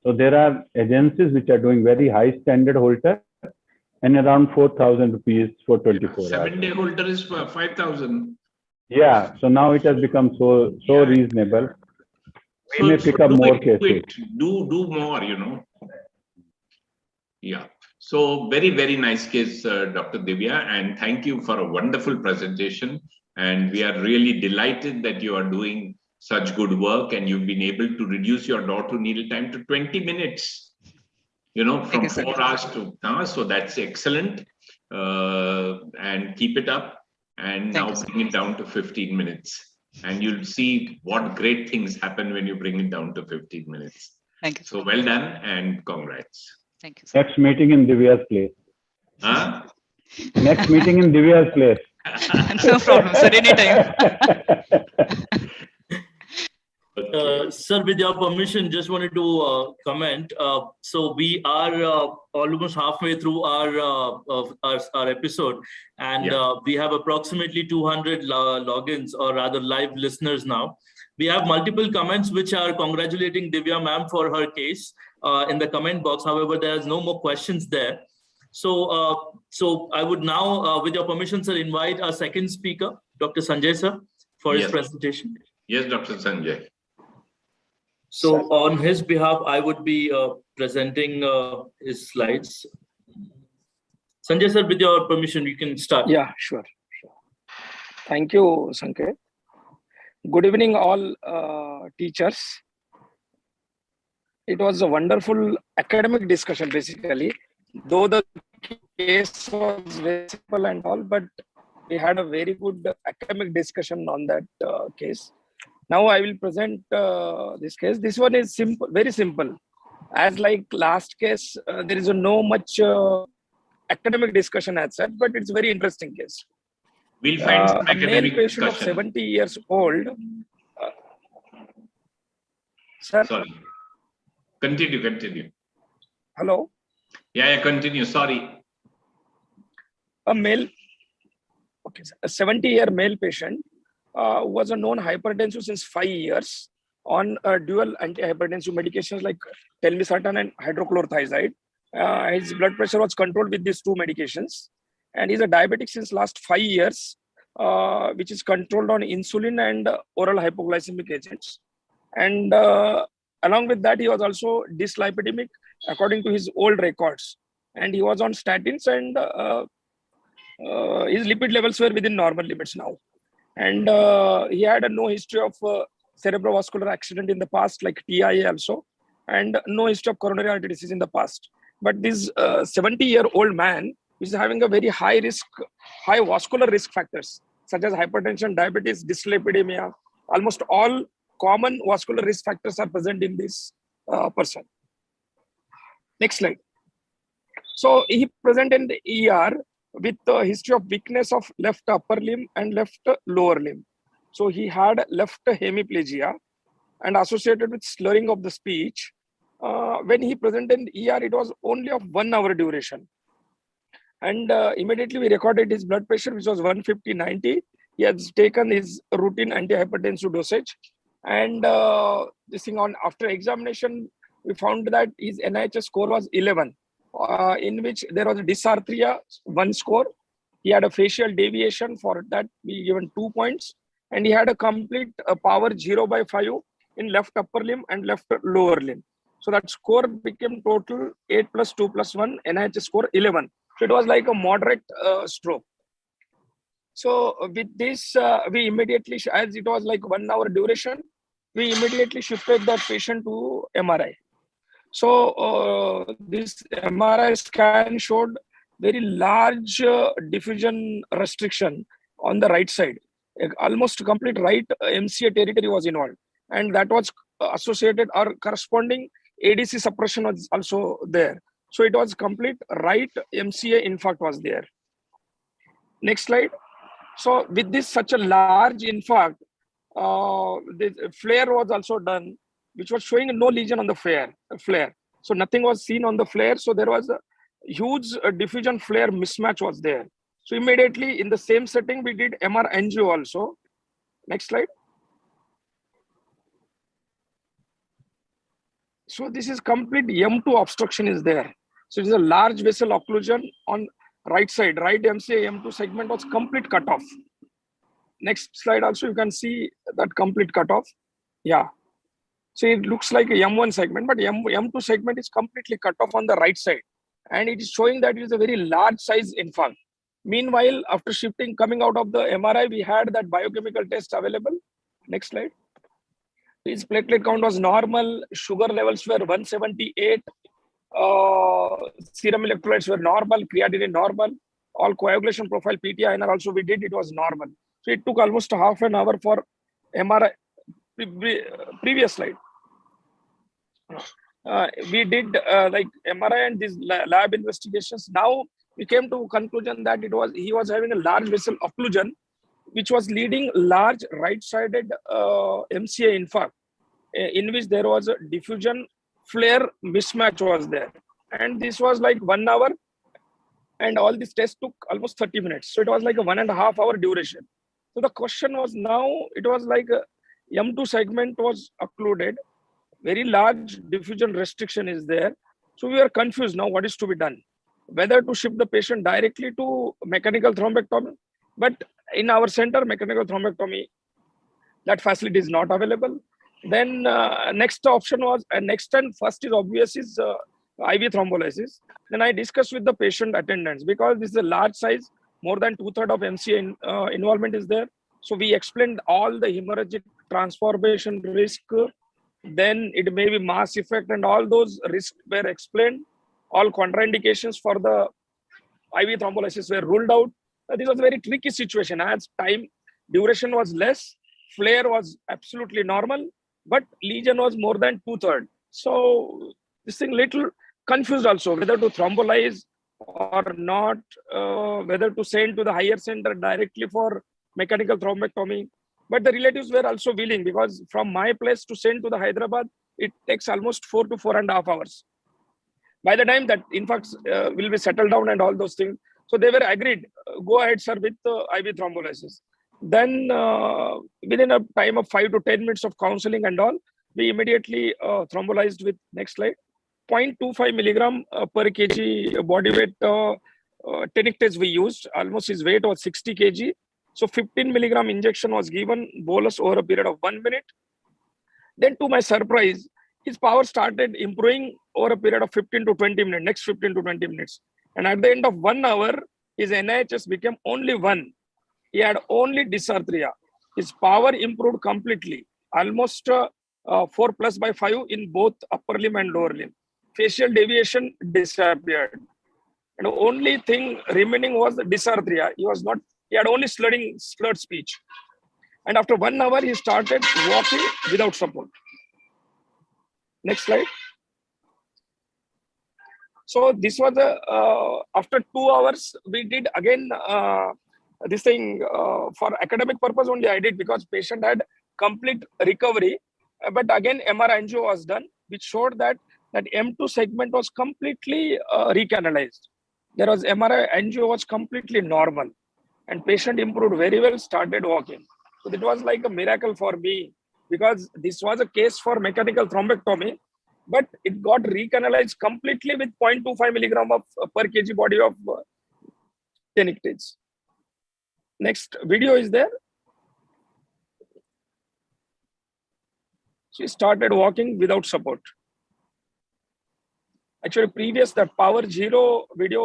So there are agencies which are doing very high standard Holter and around 4,000 rupees for 24 hours. 7-day Holter is 5,000. Yeah, so now it has become so reasonable. We may pick up more cases. Do more, you know. Yeah. So very, very nice case, Dr. Divya, and thank you for a wonderful presentation. And we are really delighted that you are doing such good work, and you've been able to reduce your door to needle time to 20 minutes, from 4 hours to so that's excellent. And keep it up, and now bring it down to 15 minutes. And you'll see what great things happen when you bring it down to 15 minutes. Thank you. So well done and congrats. Thank you, sir. Next meeting in Divya's place. Huh? Next meeting in Divya's place. No problem, sir. Anytime. Sir, with your permission, just wanted to comment. So we are almost halfway through our episode, and we have approximately 200 logins, or rather live listeners now. We have multiple comments which are congratulating Divya ma'am for her case in the comment box. However, there is no more questions there. So, I would now, with your permission, sir, invite our second speaker, Dr. Sanjay sir, for his presentation. Yes, Dr. Sanjay. So on his behalf, I would be presenting his slides. Sanjay sir, with your permission, you can start. Yeah, sure. Thank you, Sanket. Good evening, all teachers. It was a wonderful academic discussion, basically. Though the case was very simple and all, but we had a very good academic discussion on that case. Now I will present this case. This one is simple, very simple. As like last case, there is no much academic discussion as such, but it's a very interesting case. We'll find some a male academic patient discussion. of 70 years old. Sir? Sorry. Continue. Hello? Yeah, continue. Sorry. A male, okay, a 70-year male patient who was a known hypertensive since 5 years on dual antihypertensive medications like telmisartan and hydrochlorothiazide. His blood pressure was controlled with these two medications, and he's a diabetic since last 5 years, which is controlled on insulin and oral hypoglycemic agents. And along with that, he was also dyslipidemic according to his old records, and he was on statins, and his lipid levels were within normal limits now. And he had no history of cerebrovascular accident in the past, like TIA also, and no history of coronary artery disease in the past. But this 70-year-old man is having a very high vascular risk factors, such as hypertension, diabetes, dyslipidemia. Almost all common vascular risk factors are present in this person. Next slide. So he presented in the ER with a history of weakness of left upper limb and left lower limb. So he had left hemiplegia and associated with slurring of the speech. When he presented in ER, it was only of 1 hour duration. And immediately we recorded his blood pressure, which was 150/90. He has taken his routine antihypertensive dosage. And this thing on after examination, we found that his NIHS score was 11. In which there was a dysarthria, 1 score. He had a facial deviation, for that we given 2 points, and he had a complete power 0/5 in left upper limb and left lower limb. So that score became total 8 + 2 + 1, NIHS score 11. So it was like a moderate stroke. So with this, we immediately, as it was like 1 hour duration, we immediately shifted that patient to MRI. So this MRI scan showed very large diffusion restriction on the right side. Almost complete right MCA territory was involved. And that was associated or corresponding ADC suppression was also there. So it was complete right MCA infarct was there. Next slide. So with this such a large infarct, the flare was also done, which was showing no lesion on the flare. So nothing was seen on the flare. So there was a huge diffusion flare mismatch was there. So immediately in the same setting, we did MR angio also. Next slide. So this is complete M2 obstruction is there. So it is a large vessel occlusion on right side, right MCA M2 segment was complete cutoff. Next slide also, you can see that complete cutoff. Yeah. So it looks like a M1 segment, but M2 segment is completely cut off on the right side. And it is showing that it is a very large size infarct. Meanwhile, after shifting, coming out of the MRI, we had that biochemical test available. Next slide. His platelet count was normal. Sugar levels were 178. Serum electrolytes were normal. Creatinine normal. All coagulation profile, PT-INR also we did. It was normal. So it took almost half an hour for MRI. Previous slide. We did like MRI and these lab investigations. Now we came to conclusion that he was having a large vessel occlusion, which was leading large right-sided MCA infarct, in which there was a diffusion flare mismatch was there. And this was like 1 hour, and all this test took almost 30 minutes. So it was like a 1.5 hour duration. So the question was now, it was like M2 segment was occluded, very large diffusion restriction is there. So we are confused now what is to be done, whether to ship the patient directly to mechanical thrombectomy. But in our center, mechanical thrombectomy, that facility is not available. Then next option was, next and first is obvious is IV thrombolysis. Then I discussed with the patient attendants, because this is a large size, more than 2/3 of MCA involvement is there. So we explained all the hemorrhagic transformation risk, then it may be mass effect, and all those risks were explained. All contraindications for the IV thrombolysis were ruled out. This was a very tricky situation, as time duration was less, flare was absolutely normal, but lesion was more than 2/3. So this thing little confused also, whether to thrombolize or not, whether to send to the higher center directly for mechanical thrombectomy. But the relatives were also willing, because from my place to send to the Hyderabad, it takes almost 4 to 4.5 hours. By the time that infarcts will be settled down and all those things, so they were agreed, go ahead, sir, with IV thrombolysis. Then within a time of 5 to 10 minutes of counseling and all, we immediately thrombolized with, next slide, 0.25 milligram per kg body weight tenictase we used. Almost his weight was 60 kg. So 15 milligram injection was given, bolus over a period of 1 minute. Then to my surprise, his power started improving over a period of 15 to 20 minutes, next 15 to 20 minutes. And at the end of 1 hour, his NIHS became only 1. He had only dysarthria. His power improved completely, almost 4+/5 in both upper limb and lower limb. Facial deviation disappeared. And the only thing remaining was the dysarthria. He had only slurred speech. And after 1 hour, he started walking without support. Next slide. So this was after 2 hours, we did again this thing for academic purpose only I did, because patient had complete recovery. But again, MR angio was done, which showed that M2 segment was completely recanalized. There was MRI angio was completely normal, and patient improved very well, started walking. So it was like a miracle for me, because this was a case for mechanical thrombectomy, but it got recanalized completely with 0.25 milligram of per kg body of tenictase. Next video is there. She started walking without support. Actually, previous that power zero video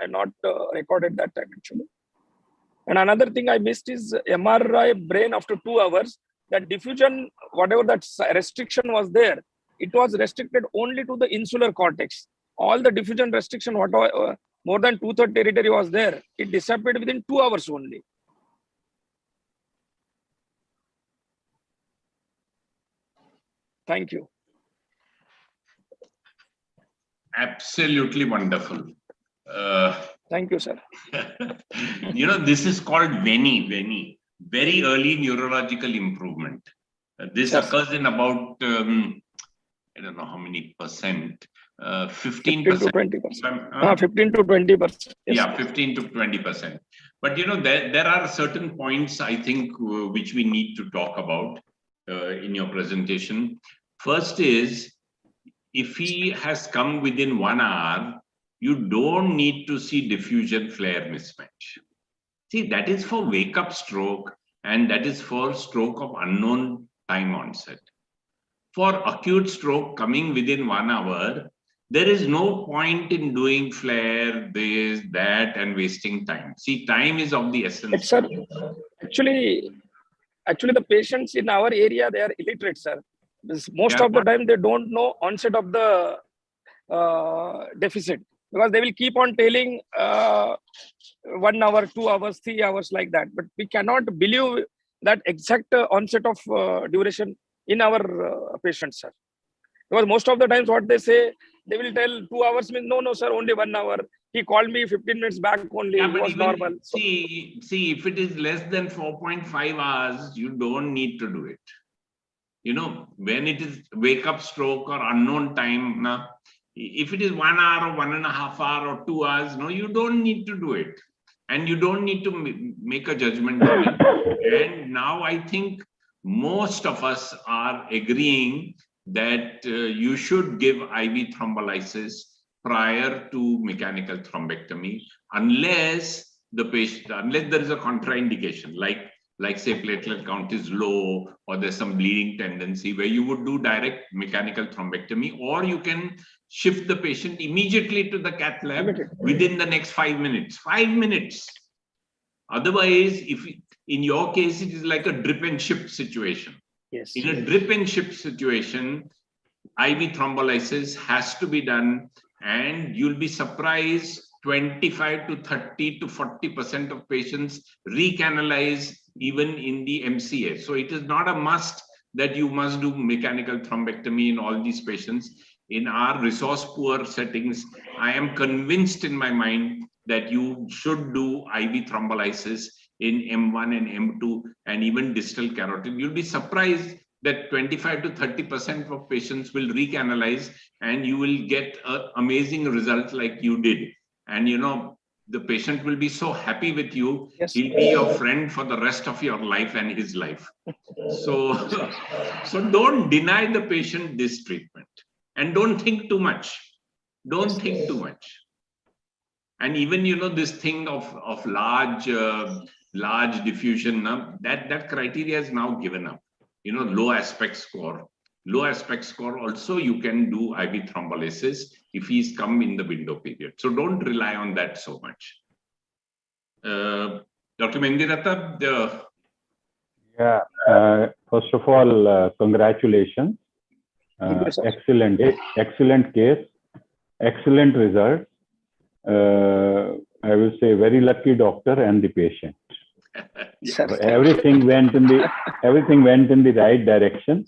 I not recorded that time actually. And another thing I missed is MRI brain after 2 hours. That diffusion, whatever that restriction was there, it was restricted only to the insular cortex. All the diffusion restriction, whatever more than 2/3 territory was there, it disappeared within 2 hours only. Thank you. Absolutely wonderful. Thank you, sir. This is called VENI, very early neurological improvement. This occurs in about, I don't know how many percent, 15% to 20%. 15 to 20%. Yes. Yeah, 15 to 20%. But there are certain points I think which we need to talk about in your presentation. First is, if he has come within 1 hour, you don't need to see diffusion flare mismatch. See, that is for wake-up stroke, and that is for stroke of unknown time onset. For acute stroke coming within 1 hour, there is no point in doing flare, this, that, and wasting time. See, time is of the essence. Sir, actually, actually the patients in our area, they are illiterate, sir. Most of the time, they don't know onset of the deficit, because they will keep on telling 1 hour, 2 hours, 3 hours like that. But we cannot believe that exact onset of duration in our patients, sir. Because most of the times what they say, they will tell 2 hours means, no, sir, only 1 hour. He called me 15 minutes back only, it was normal. See, if it is less than 4.5 hours, you don't need to do it. You know, when it is wake up stroke or unknown time, if it is 1 hour or 1.5 hours or 2 hours, no, you don't need to do it. And you don't need to make a judgment on it. And now I think most of us are agreeing that you should give IV thrombolysis prior to mechanical thrombectomy, unless there is a contraindication, like say platelet count is low, or there's some bleeding tendency, where you would do direct mechanical thrombectomy, or you can shift the patient immediately to the cath lab within the next 5 minutes. 5 minutes. Otherwise, if in your case it is like a drip and ship situation. Yes. In a drip and ship situation, IV thrombolysis has to be done, and you'll be surprised 25 to 30 to 40% of patients recanalize even in the MCA. So it is not a must that you must do mechanical thrombectomy in all these patients. In our resource poor settings, I am convinced in my mind that you should do IV thrombolysis in M1 and M2 and even distal carotid. You'll be surprised that 25 to 30% of patients will recanalize, and you will get an amazing result like you did. And you know, the patient will be so happy with you. Yes. He'll be your friend for the rest of your life and his life. So don't deny the patient this treatment, and don't think too much. Don't think too much. And even, you know, this thing of large diffusion, that criteria is now given up. You know, low aspect score. Low aspect score also you can do IV thrombolysis if he's come in the window period. So don't rely on that so much. Dr. Mendirata, first of all, congratulations. Excellent case, excellent result. I will say very lucky doctor and the patient. Everything went in the right direction.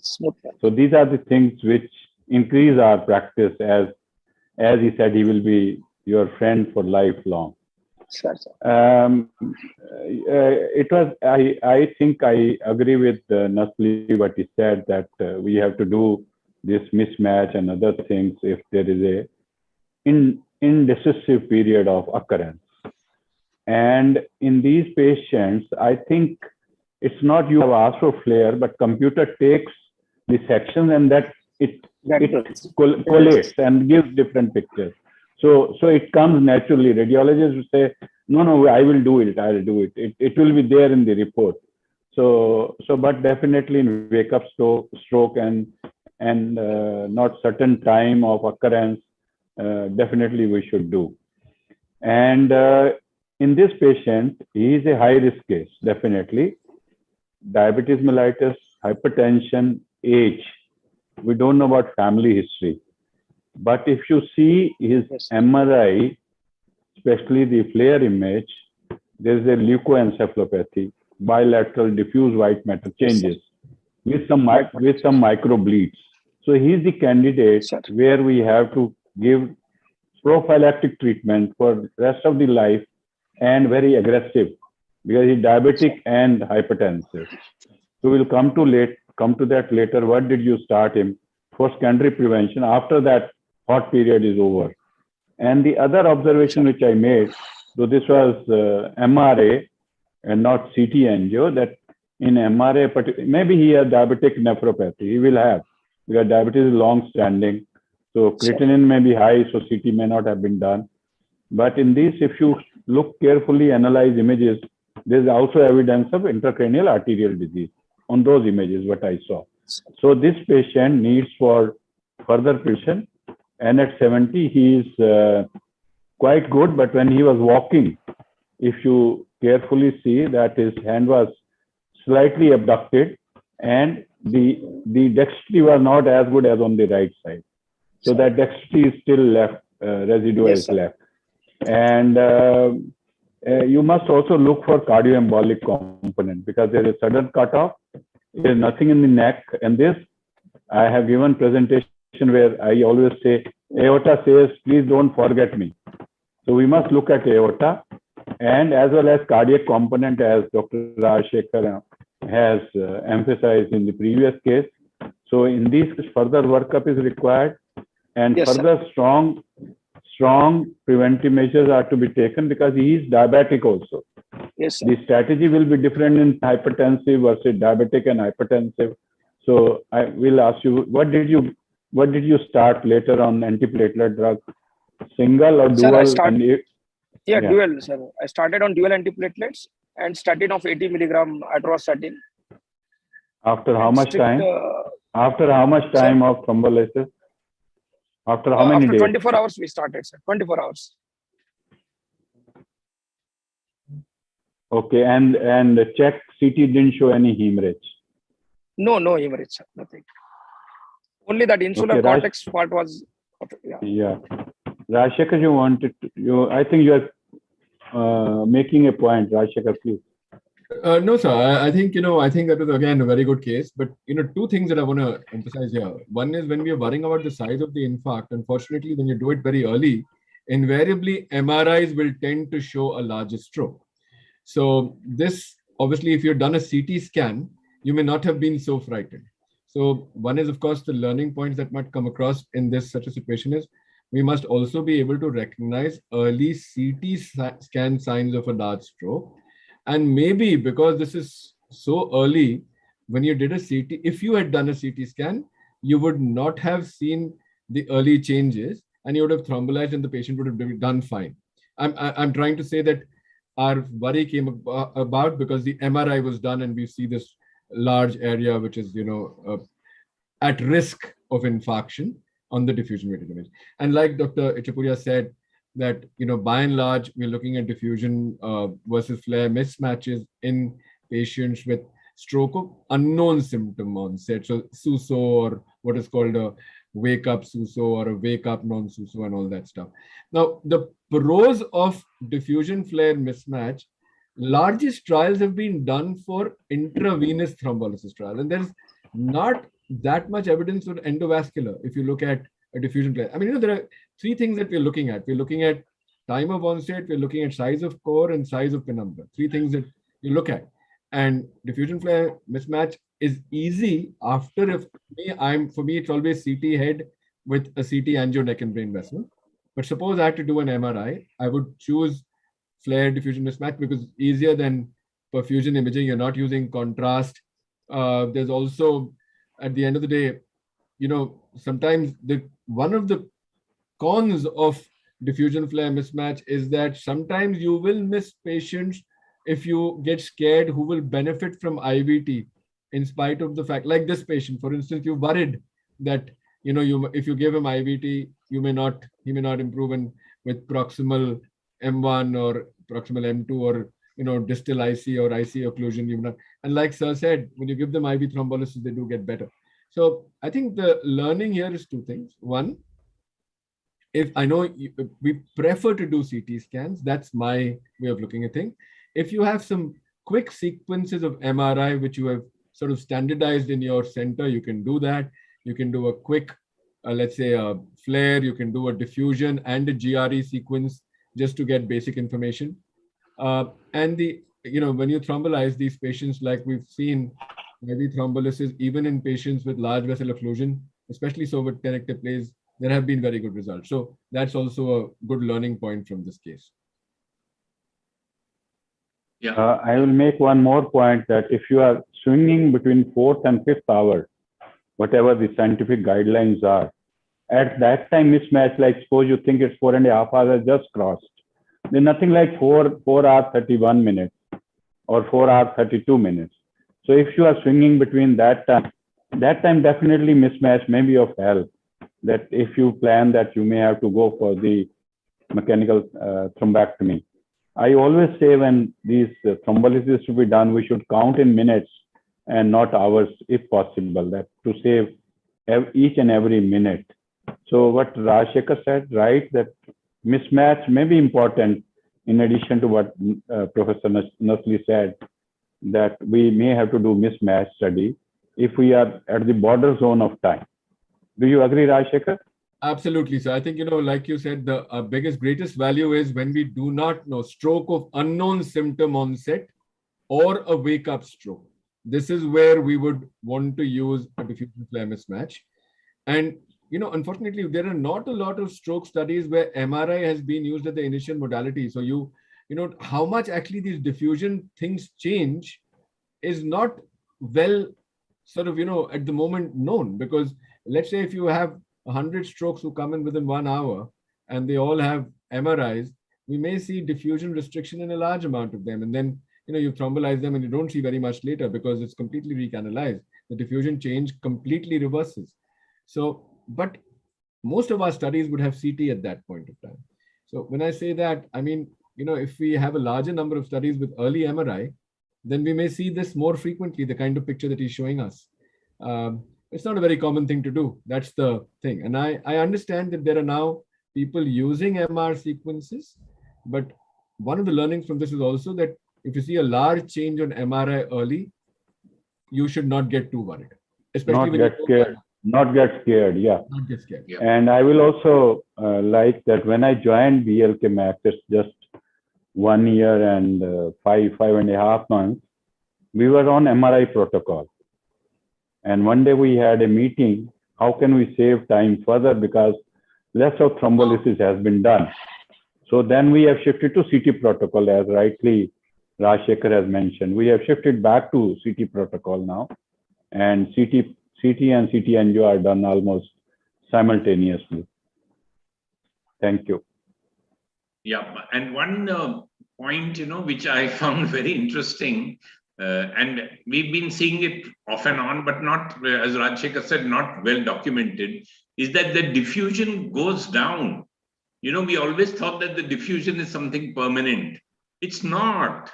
So these are the things which increase our practice. As he said, he will be your friend for lifelong. It was. I think I agree with Nasli what he said, that we have to do this mismatch and other things if there is a indecisive period of occurrence. And in these patients, I think it's not you have asked for flare, but computer takes the sections and that it collates and gives different pictures. So it comes naturally. Radiologists will say, no, I will do it. I'll do it. It will be there in the report. But definitely in wake up stroke and not certain time of occurrence, definitely we should do. And in this patient, he is a high risk case, definitely. Diabetes mellitus, hypertension, age. We don't know about family history. But if you see his MRI, especially the FLAIR image, there is a leukoencephalopathy, bilateral diffuse white matter changes with some micro bleeds. So he is the candidate where we have to give prophylactic treatment for rest of the life, and very aggressive because he's diabetic and hypertensive. So we'll come to that later. What did you start him for secondary prevention after that hot period is over? And the other observation which I made, though this was MRA and not CT angio, that in MRA, maybe he has diabetic nephropathy. He will have, because diabetes is long standing. So creatinine may be high, so CT may not have been done. But in this, if you look carefully, analyze images, there's also evidence of intracranial arterial disease on those images, what I saw. So this patient needs for further prevention. And at 70, he is quite good. But when he was walking, if you carefully see that his hand was slightly abducted, and the dexterity was not as good as on the right side. So that dexterity is still left, residue is left. And you must also look for cardioembolic component, because there is a sudden cutoff. There is nothing in the neck. And this, I have given presentation where I always say, aorta says, please don't forget me. So we must look at aorta, and as well as cardiac component, as Dr. Rajshekhar has emphasized in the previous case. So in these, further workup is required, and further strong preventive measures are to be taken, because he is diabetic also. Yes, sir. The strategy will be different in hypertensive versus diabetic and hypertensive. So I will ask you, what did you start later on antiplatelet drug? Single or dual? Sir, dual, sir. I started on dual antiplatelets and statin of 80 milligram atorvastatin. After how much time? After how much time of thrombolysis? After how many days? 24 hours we started, sir. 24 hours. Okay, and the check CT didn't show any hemorrhage? No hemorrhage, sir. Nothing. Only that insular cortex part was. Yeah. Rajshekhar, I think you are making a point. Rajshekhar, please. No, sir. I think that was again a very good case. But two things that I want to emphasize here. One is, when we are worrying about the size of the infarct, unfortunately, when you do it very early, invariably MRIs will tend to show a larger stroke. So this, obviously, if you've done a CT scan, you may not have been so frightened. So one is, of course, the learning points that might come across in such a situation is, we must also be able to recognize early CT scan signs of a large stroke. And maybe because this is so early, when you did a CT, if you had done a CT scan, you would not have seen the early changes, and you would have thrombolized and the patient would have done fine. I'm trying to say that our worry came about because the MRI was done and we see this large area which is, at risk of infarction on the diffusion weighted image. And like Dr. Ichapuria said, that, by and large, we're looking at diffusion versus flare mismatches in patients with stroke of unknown symptom onset. So SUSO, or what is called a wake up SUSO, or a wake up non-SUSO, and all that stuff. Now, the pros of diffusion flare mismatch, largest trials have been done for intravenous thrombolysis trial. And there's not that much evidence for endovascular if you look at a diffusion flare. I mean, there are three things that we're looking at. We're looking at time of onset, we're looking at size of core and size of penumbra. Three things that you look at. And diffusion flare mismatch is easy after, for me, it's always CT head with a CT angio neck and brain vessel. But suppose I had to do an MRI, I would choose flare diffusion mismatch because it's easier than perfusion imaging. You're not using contrast. There's also, at the end of the day, sometimes one of the cons of diffusion flare mismatch is that sometimes you will miss patients if you get scared who will benefit from IVT, in spite of the fact, like this patient, for instance, you're worried that, if you give him IVT, he may not improve with proximal M1 or proximal M2 or, distal IC or IC occlusion. And like Sir said, when you give them IV thrombolysis, they do get better. So I think the learning here is two things. One, if I know we prefer to do CT scans, that's my way of looking at things. If you have some quick sequences of MRI, which you have sort of standardized in your center, you can do that. You can do a quick, let's say a flare, you can do a diffusion and a GRE sequence just to get basic information. And when you thrombolize these patients, like we've seen, IV thrombolysis, even in patients with large vessel occlusion, especially so with tenective plays, there have been very good results. So that's also a good learning point from this case. Yeah. I will make one more point, that if you are swinging between 4th and 5th hour, whatever the scientific guidelines are, at that time mismatch, like suppose you think it's 4.5 hours just crossed, then nothing like 4 hours 31 minutes or 4 hours 32 minutes. So if you are swinging between that time definitely mismatch may be of help. That if you plan that you may have to go for the mechanical thrombectomy. I always say when these thrombolysis to be done, we should count in minutes and not hours if possible, that to save each and every minute. So what Rajshekhar said, right, that mismatch may be important in addition to what Professor Nasli said, that we may have to do mismatch study if we are at the border zone of time. Do you agree, Rajshekhar? Absolutely. So I think, like you said, the greatest value is when we do not know stroke of unknown symptom onset or a wake-up stroke. This is where we would want to use a diffusion flare mismatch. And, unfortunately, there are not a lot of stroke studies where MRI has been used as the initial modality. So how much actually these diffusion things change is not well sort of, at the moment known, because let's say if you have 100 strokes who come in within 1 hour and they all have MRIs, we may see diffusion restriction in a large amount of them. And then, you thrombolize them and you don't see very much later because it's completely recanalized. The diffusion change completely reverses. So, but most of our studies would have CT at that point of time. So when I say that, I mean, if we have a larger number of studies with early MRI, then we may see this more frequently, the kind of picture that he's showing us. It's not a very common thing to do. That's the thing. And I understand that there are now people using MR sequences, but one of the learnings from this is also that if you see a large change on MRI early, you should not get too worried. Especially not get scared. Not get scared, yeah. Not get scared. Yeah. And I will also like that when I joined BLK Max, it's just 1 year and 5.5 months, we were on MRI protocol. And one day we had a meeting, how can we save time further, because less of thrombolysis has been done. So then we have shifted to CT protocol, as rightly Rajshekhar has mentioned. We have shifted back to CT protocol now, and CT and CT angio are done almost simultaneously. Thank you. Yeah, and one point, which I found very interesting, and we've been seeing it off and on, but not, as Rajshekhar said, not well documented, is that the diffusion goes down. We always thought that the diffusion is something permanent. It's not.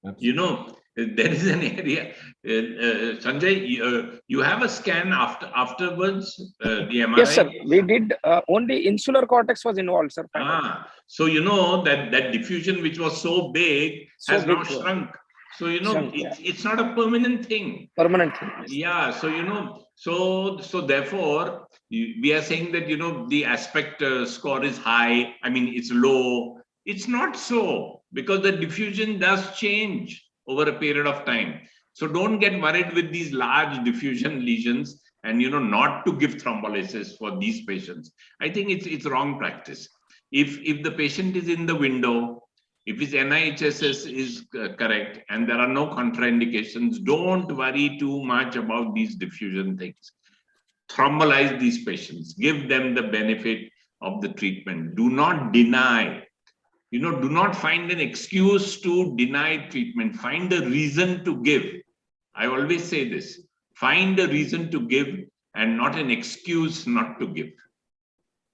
Absolutely. There is an area, Sanjay, you have a scan afterwards, the MRI? Yes, sir. We did, only insular cortex was involved, sir. So that diffusion which was so big has now shrunk. So, it's not a permanent thing. Permanent thing. Yeah. So, so therefore, we are saying that, the aspect score is high. I mean, it's low. It's not so, because the diffusion does change over a period of time. So don't get worried with these large diffusion lesions and, not to give thrombolysis for these patients. I think it's wrong practice. If the patient is in the window, if his NIHSS is correct and there are no contraindications, don't worry too much about these diffusion things. Thrombolize these patients, give them the benefit of the treatment. Do not deny. Do not find an excuse to deny treatment. Find a reason to give. I always say this. Find a reason to give and not an excuse not to give.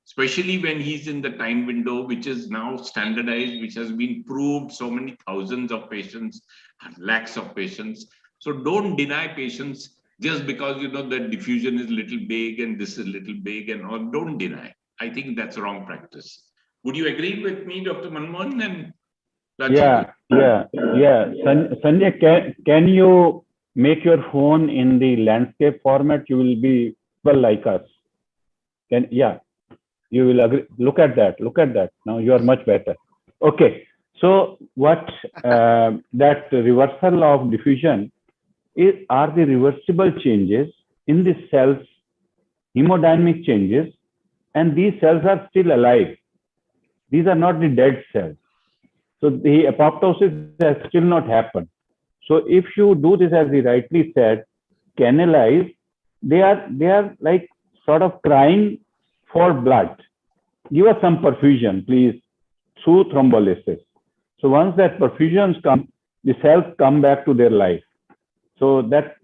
Especially when he's in the time window, which is now standardized, which has been proved, so many thousands of patients, lakhs of patients. So don't deny patients just because, the diffusion is little big and this is little big and all. Don't deny. I think that's wrong practice. Would you agree with me, Dr. Manmohan and Rajshekhar? Yeah. Sanjay, can you make your phone in the landscape format? You will be well like us. You will agree. Look at that. Now you are much better. Okay. So what that reversal of diffusion are the reversible changes in the cells, hemodynamic changes, and these cells are still alive. These are not the dead cells. So the apoptosis has still not happened. So if you do this, as he rightly said, canalize, they are like sort of crying for blood. Give us some perfusion, please, through thrombolysis. So once that perfusions come, the cells come back to their life. So that's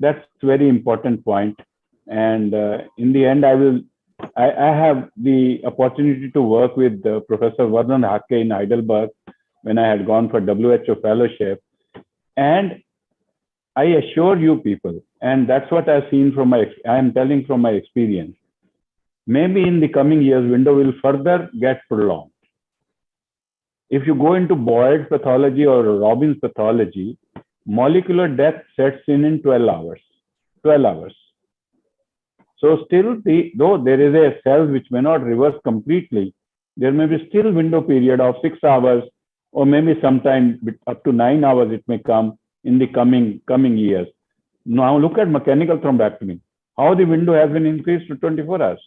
very important point. And in the end, I have the opportunity to work with Professor Vardhan Hakke in Heidelberg, when I had gone for WHO fellowship. And I assure you people, and that's what I've seen from I am telling from my experience, maybe in the coming years, window will further get prolonged. If you go into Boyd's pathology or Robin's pathology, molecular death sets in 12 hours. 12 hours. So still, though there is a cell which may not reverse completely, there may be still window period of 6 hours, or maybe sometime up to 9 hours it may come in the coming years. Now look at mechanical thrombectomy, how the window has been increased to 24 hours.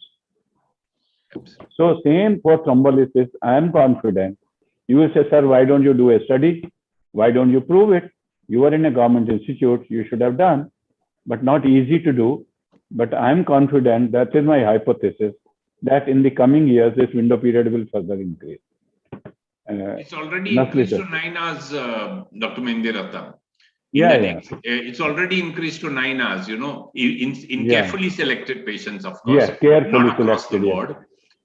So same for thrombolysis, I am confident. You will say, sir, why don't you do a study? Why don't you prove it? You are in a government institute, you should have done, but not easy to do. But I'm confident, that is my hypothesis, that in the coming years, this window period will further increase. It's already increased to 9 hours, Dr. Mendiratha. It's already increased to 9 hours, you know, in carefully selected patients, of course. Yes, carefully not across selected, the board.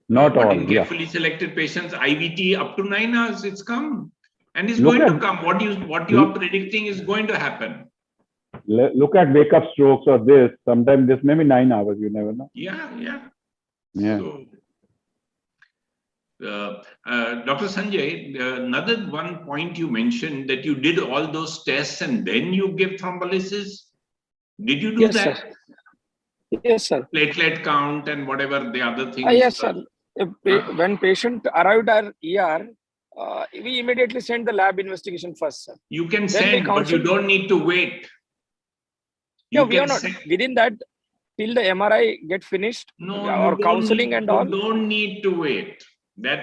Not but all. In carefully selected patients, IVT up to 9 hours, it's come. And it's going to come. What you are predicting is going to happen. Look at wake-up strokes or this. Sometimes this may be 9 hours, you never know. Yeah. So, Dr. Sanjay, another one point you mentioned, that you did all those tests and then you give thrombolysis. Did you do that? Sir. Yes, sir. Platelet count and whatever the other things. Yes, sir. When patient arrived at ER, we immediately send the lab investigation first, sir. You can send, but you don't need to wait. No, we are not. Within that, till the MRI get finished, or counseling and all. You don't need to wait.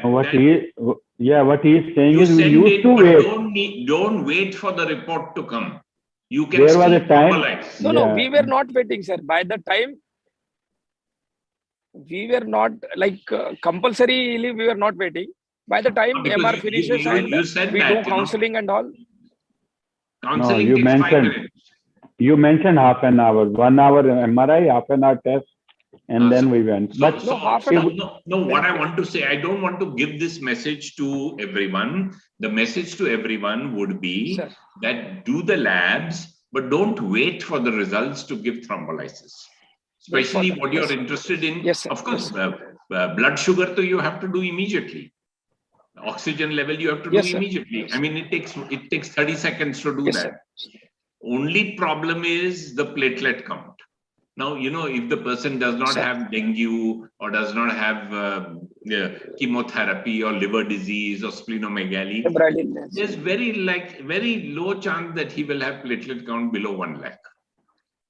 What he is saying is, we send used it, to but wait. Don't wait for the report to come. You can There was a time. normalize. No, we were not waiting, sir. By the time, we were not like compulsorily, we were not waiting. By the time MR finishes and we do counseling and all. Counseling takes 5 minutes. You mentioned half an hour, 1 hour MRI, half an hour test, and then we went. What I want to say, I don't want to give this message to everyone. The message to everyone would be that do the labs, but don't wait for the results to give thrombolysis. Especially what you're interested in. Of course, blood sugar you have to do immediately. Oxygen level you have to do immediately. I mean, it takes 30 seconds to do that. Only problem is the platelet count. Now, you know, if the person does not have dengue or does not have chemotherapy or liver disease or splenomegaly, there's very low chance that he will have platelet count below 1 lakh.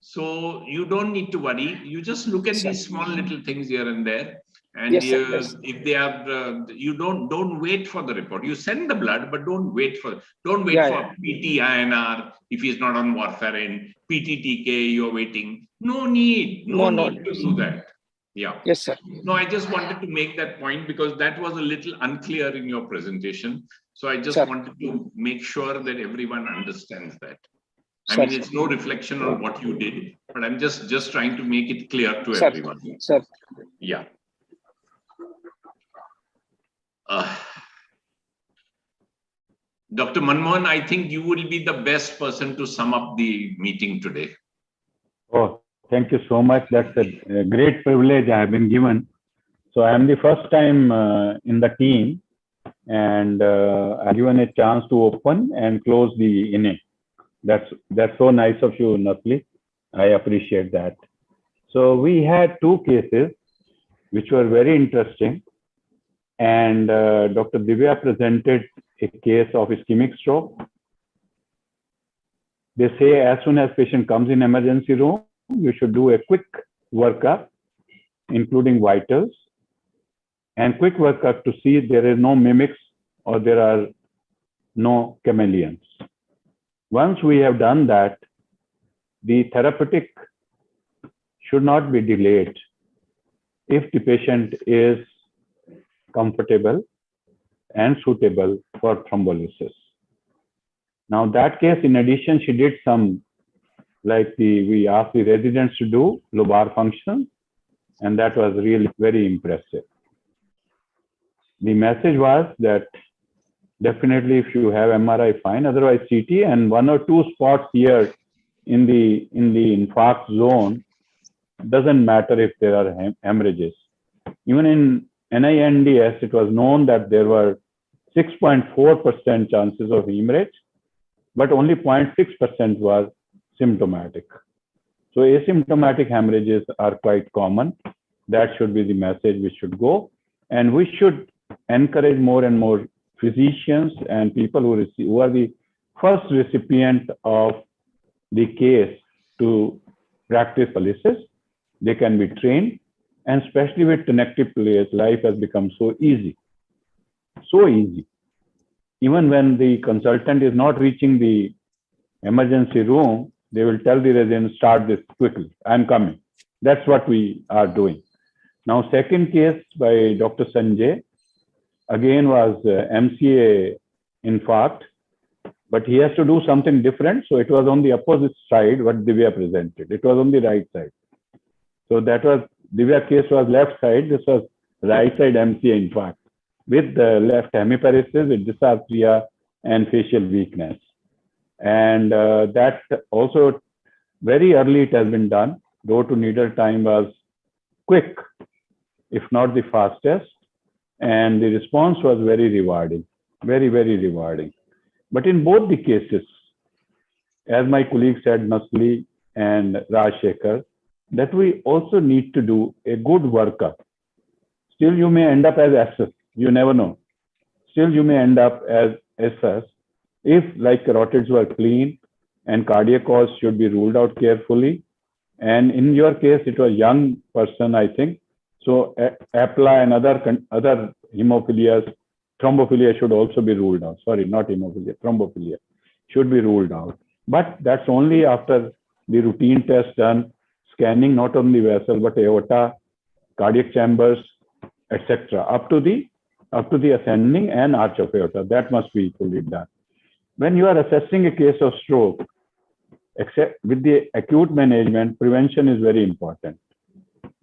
So you don't need to worry. You just look at these small little things here and there. And if they are, you don't wait for the report. You send the blood, but don't wait for PT-INR if he's not on warfarin, PT-TK, you're waiting. No need. No need to do that. Yeah. Yes, sir. No, I just wanted to make that point because that was a little unclear in your presentation. So I just wanted to make sure that everyone understands that. I mean, it's no reflection on what you did, but I'm just trying to make it clear to everyone. Sir. Yeah. Dr. Manmohan, I think you will be the best person to sum up the meeting today. Oh, thank you so much. That's a great privilege I have been given. So I am the first time in the team, and I'm given a chance to open and close the inning. That's so nice of you, Natli. I appreciate that. So we had 2 cases which were very interesting. And Dr. Divya presented a case of ischemic stroke. They say as soon as patient comes in emergency room, you should do a quick workup, including vitals, and quick workup to see there is no mimics or there are no chameleons. Once we have done that, the therapeutic should not be delayed if the patient is comfortable and suitable for thrombolysis. Now that case, in addition, she did some, we asked the residents to do lobar function, and that was really very impressive. The message was that definitely if you have MRI, fine. Otherwise CT, and 1 or 2 spots here in the infarct zone, doesn't matter if there are hemorrhages. Even in NINDS, it was known that there were 6.4% chances of hemorrhage, but only 0.6% was symptomatic. So asymptomatic hemorrhages are quite common. That should be the message we should go. And we should encourage more and more physicians and people who are the first recipient of the case to practice thrombolysis. They can be trained, and especially with connected players, life has become so easy. So easy. Even when the consultant is not reaching the emergency room, they will tell the resident, start this quickly, I'm coming. That's what we are doing. Now, second case by Dr. Sanjay, again was MCA infarct, but he has to do something different. So it was on the opposite side what Divya presented. It was on the right side. So that was, Divya case was left side, this was right side MCA infarct with the left hemiparesis, with dysarthria and facial weakness. And that also very early it has been done. Door to needle time was quick, if not the fastest. And the response was very rewarding, very, very rewarding. But in both the cases, as my colleague said, Nasli and Rajshekhar, that we also need to do a good workup. Still, you may end up as SS. You never know. Still, you may end up as SS if, like, carotids were clean and cardiac cause should be ruled out carefully. And in your case, it was young person, I think. So APLA and other hemophilias, thrombophilia should also be ruled out. Sorry, not hemophilia, thrombophilia should be ruled out. But that's only after the routine test done, scanning not only vessel but aorta, cardiac chambers, etc. Up to the ascending and arch of aorta. That must be fully done. When you are assessing a case of stroke, except with the acute management, prevention is very important.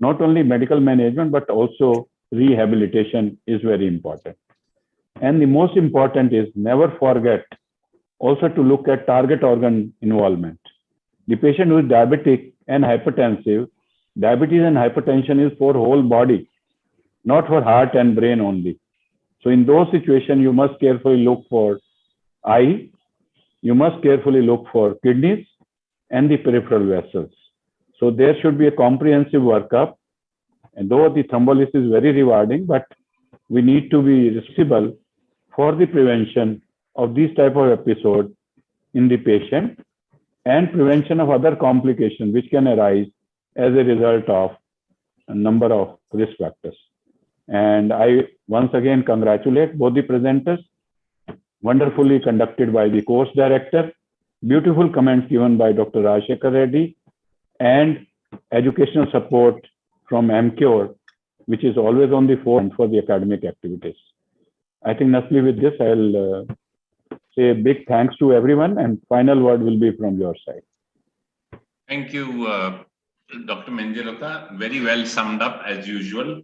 Not only medical management, but also rehabilitation is very important. And the most important is never forget also to look at target organ involvement. The patient who is diabetic and hypertensive, diabetes and hypertension is for whole body, not for heart and brain only. So in those situations, you must carefully look for eye, you must carefully look for kidneys and the peripheral vessels. So there should be a comprehensive workup. And though the thrombolysis is very rewarding, but we need to be responsible for the prevention of these type of episodes in the patient and prevention of other complications which can arise as a result of a number of risk factors. And I once again congratulate both the presenters, wonderfully conducted by the course director, beautiful comments given by Dr. Rajshekhar Reddy, and educational support from Emcure, which is always on the forefront for the academic activities. I think, Nasli, with this, I'll say a big thanks to everyone, and final word will be from your side. Thank you, Dr. Menjelota. Very well summed up as usual.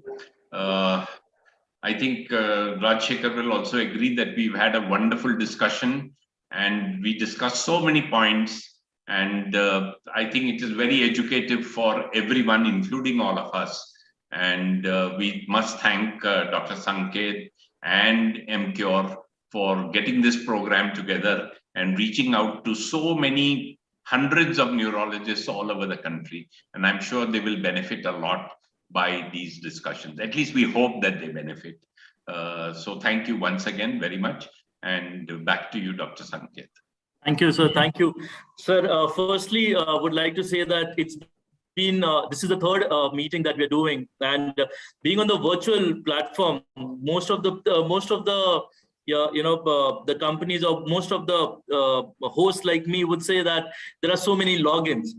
I think Rajshekhar will also agree that we've had a wonderful discussion and we discussed so many points, and I think it is very educative for everyone, including all of us. And we must thank Dr. Sanket and Emcure for getting this program together and reaching out to so many hundreds of neurologists all over the country. And I'm sure they will benefit a lot by these discussions. At least we hope that they benefit. So thank you once again very much. And back to you, Dr. Sanket. Thank you, sir. Thank you. Sir, firstly, I would like to say that it's been, this is the third meeting that we're doing. And being on the virtual platform, most of the companies or most of the hosts like me would say that there are so many logins.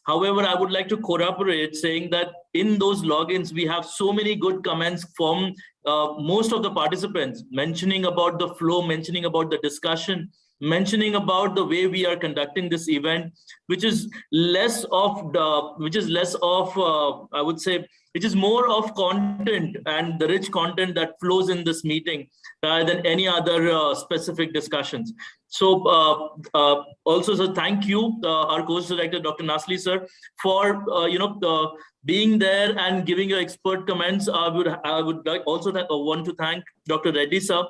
However, I would like to corroborate saying that in those logins, we have so many good comments from most of the participants, mentioning about the flow, mentioning about the discussion, mentioning about the way we are conducting this event, which is less of I would say, which is more of content and the rich content that flows in this meeting. rather than any other specific discussions. So also, sir, thank you, our course director, Dr. Nasli, sir, for being there and giving your expert comments. I would like also want to thank Dr. Reddy, sir,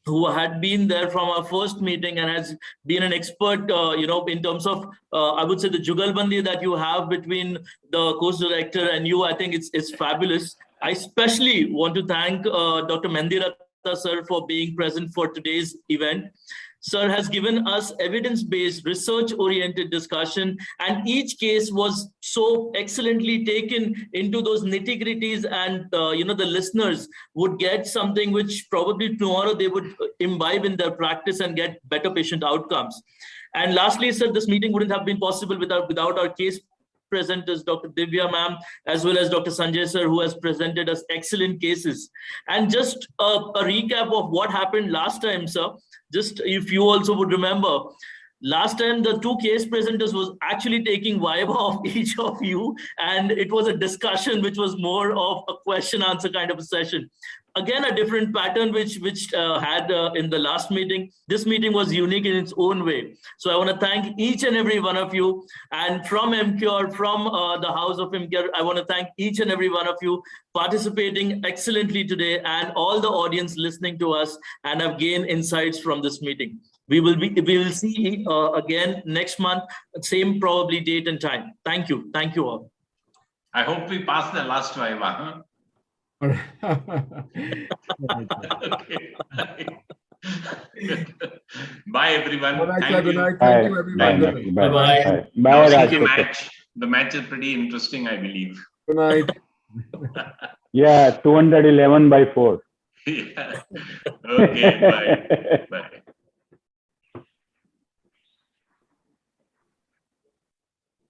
who had been there from our first meeting and has been an expert, in terms of, I would say, the jugalbandi that you have between the course director and you. I think it's fabulous. I especially want to thank Dr. Mendirata, sir, for being present for today's event. Sir has given us evidence-based, research-oriented discussion, and each case was so excellently taken into those nitty-gritties, and the listeners would get something which probably tomorrow they would imbibe in their practice and get better patient outcomes. And lastly, sir, this meeting wouldn't have been possible without our case presenters, Dr. Divya ma'am, as well as Dr. Sanjay sir, who has presented us excellent cases. And just a recap of what happened last time, sir, just if you also would remember, last time the two case presenters was actually taking vibe of each of you, and it was a discussion which was more of a question answer kind of a session. Again, a different pattern which had in the last meeting. This meeting was unique in its own way. So I want to thank each and every one of you. And from Emcure, from the house of Emcure, I want to thank each and every one of you participating excellently today, and all the audience listening to us and have gained insights from this meeting. We will see again next month, same probably date and time. Thank you. Thank you all. I hope we pass the last viva, huh? Okay. Bye, everyone. Good night, Thank you. good night. Thank you, everyone. Bye-bye. Bye. The match is pretty interesting, I believe. Good night. Yeah, 211 by 4. Yeah. Okay, bye. Bye.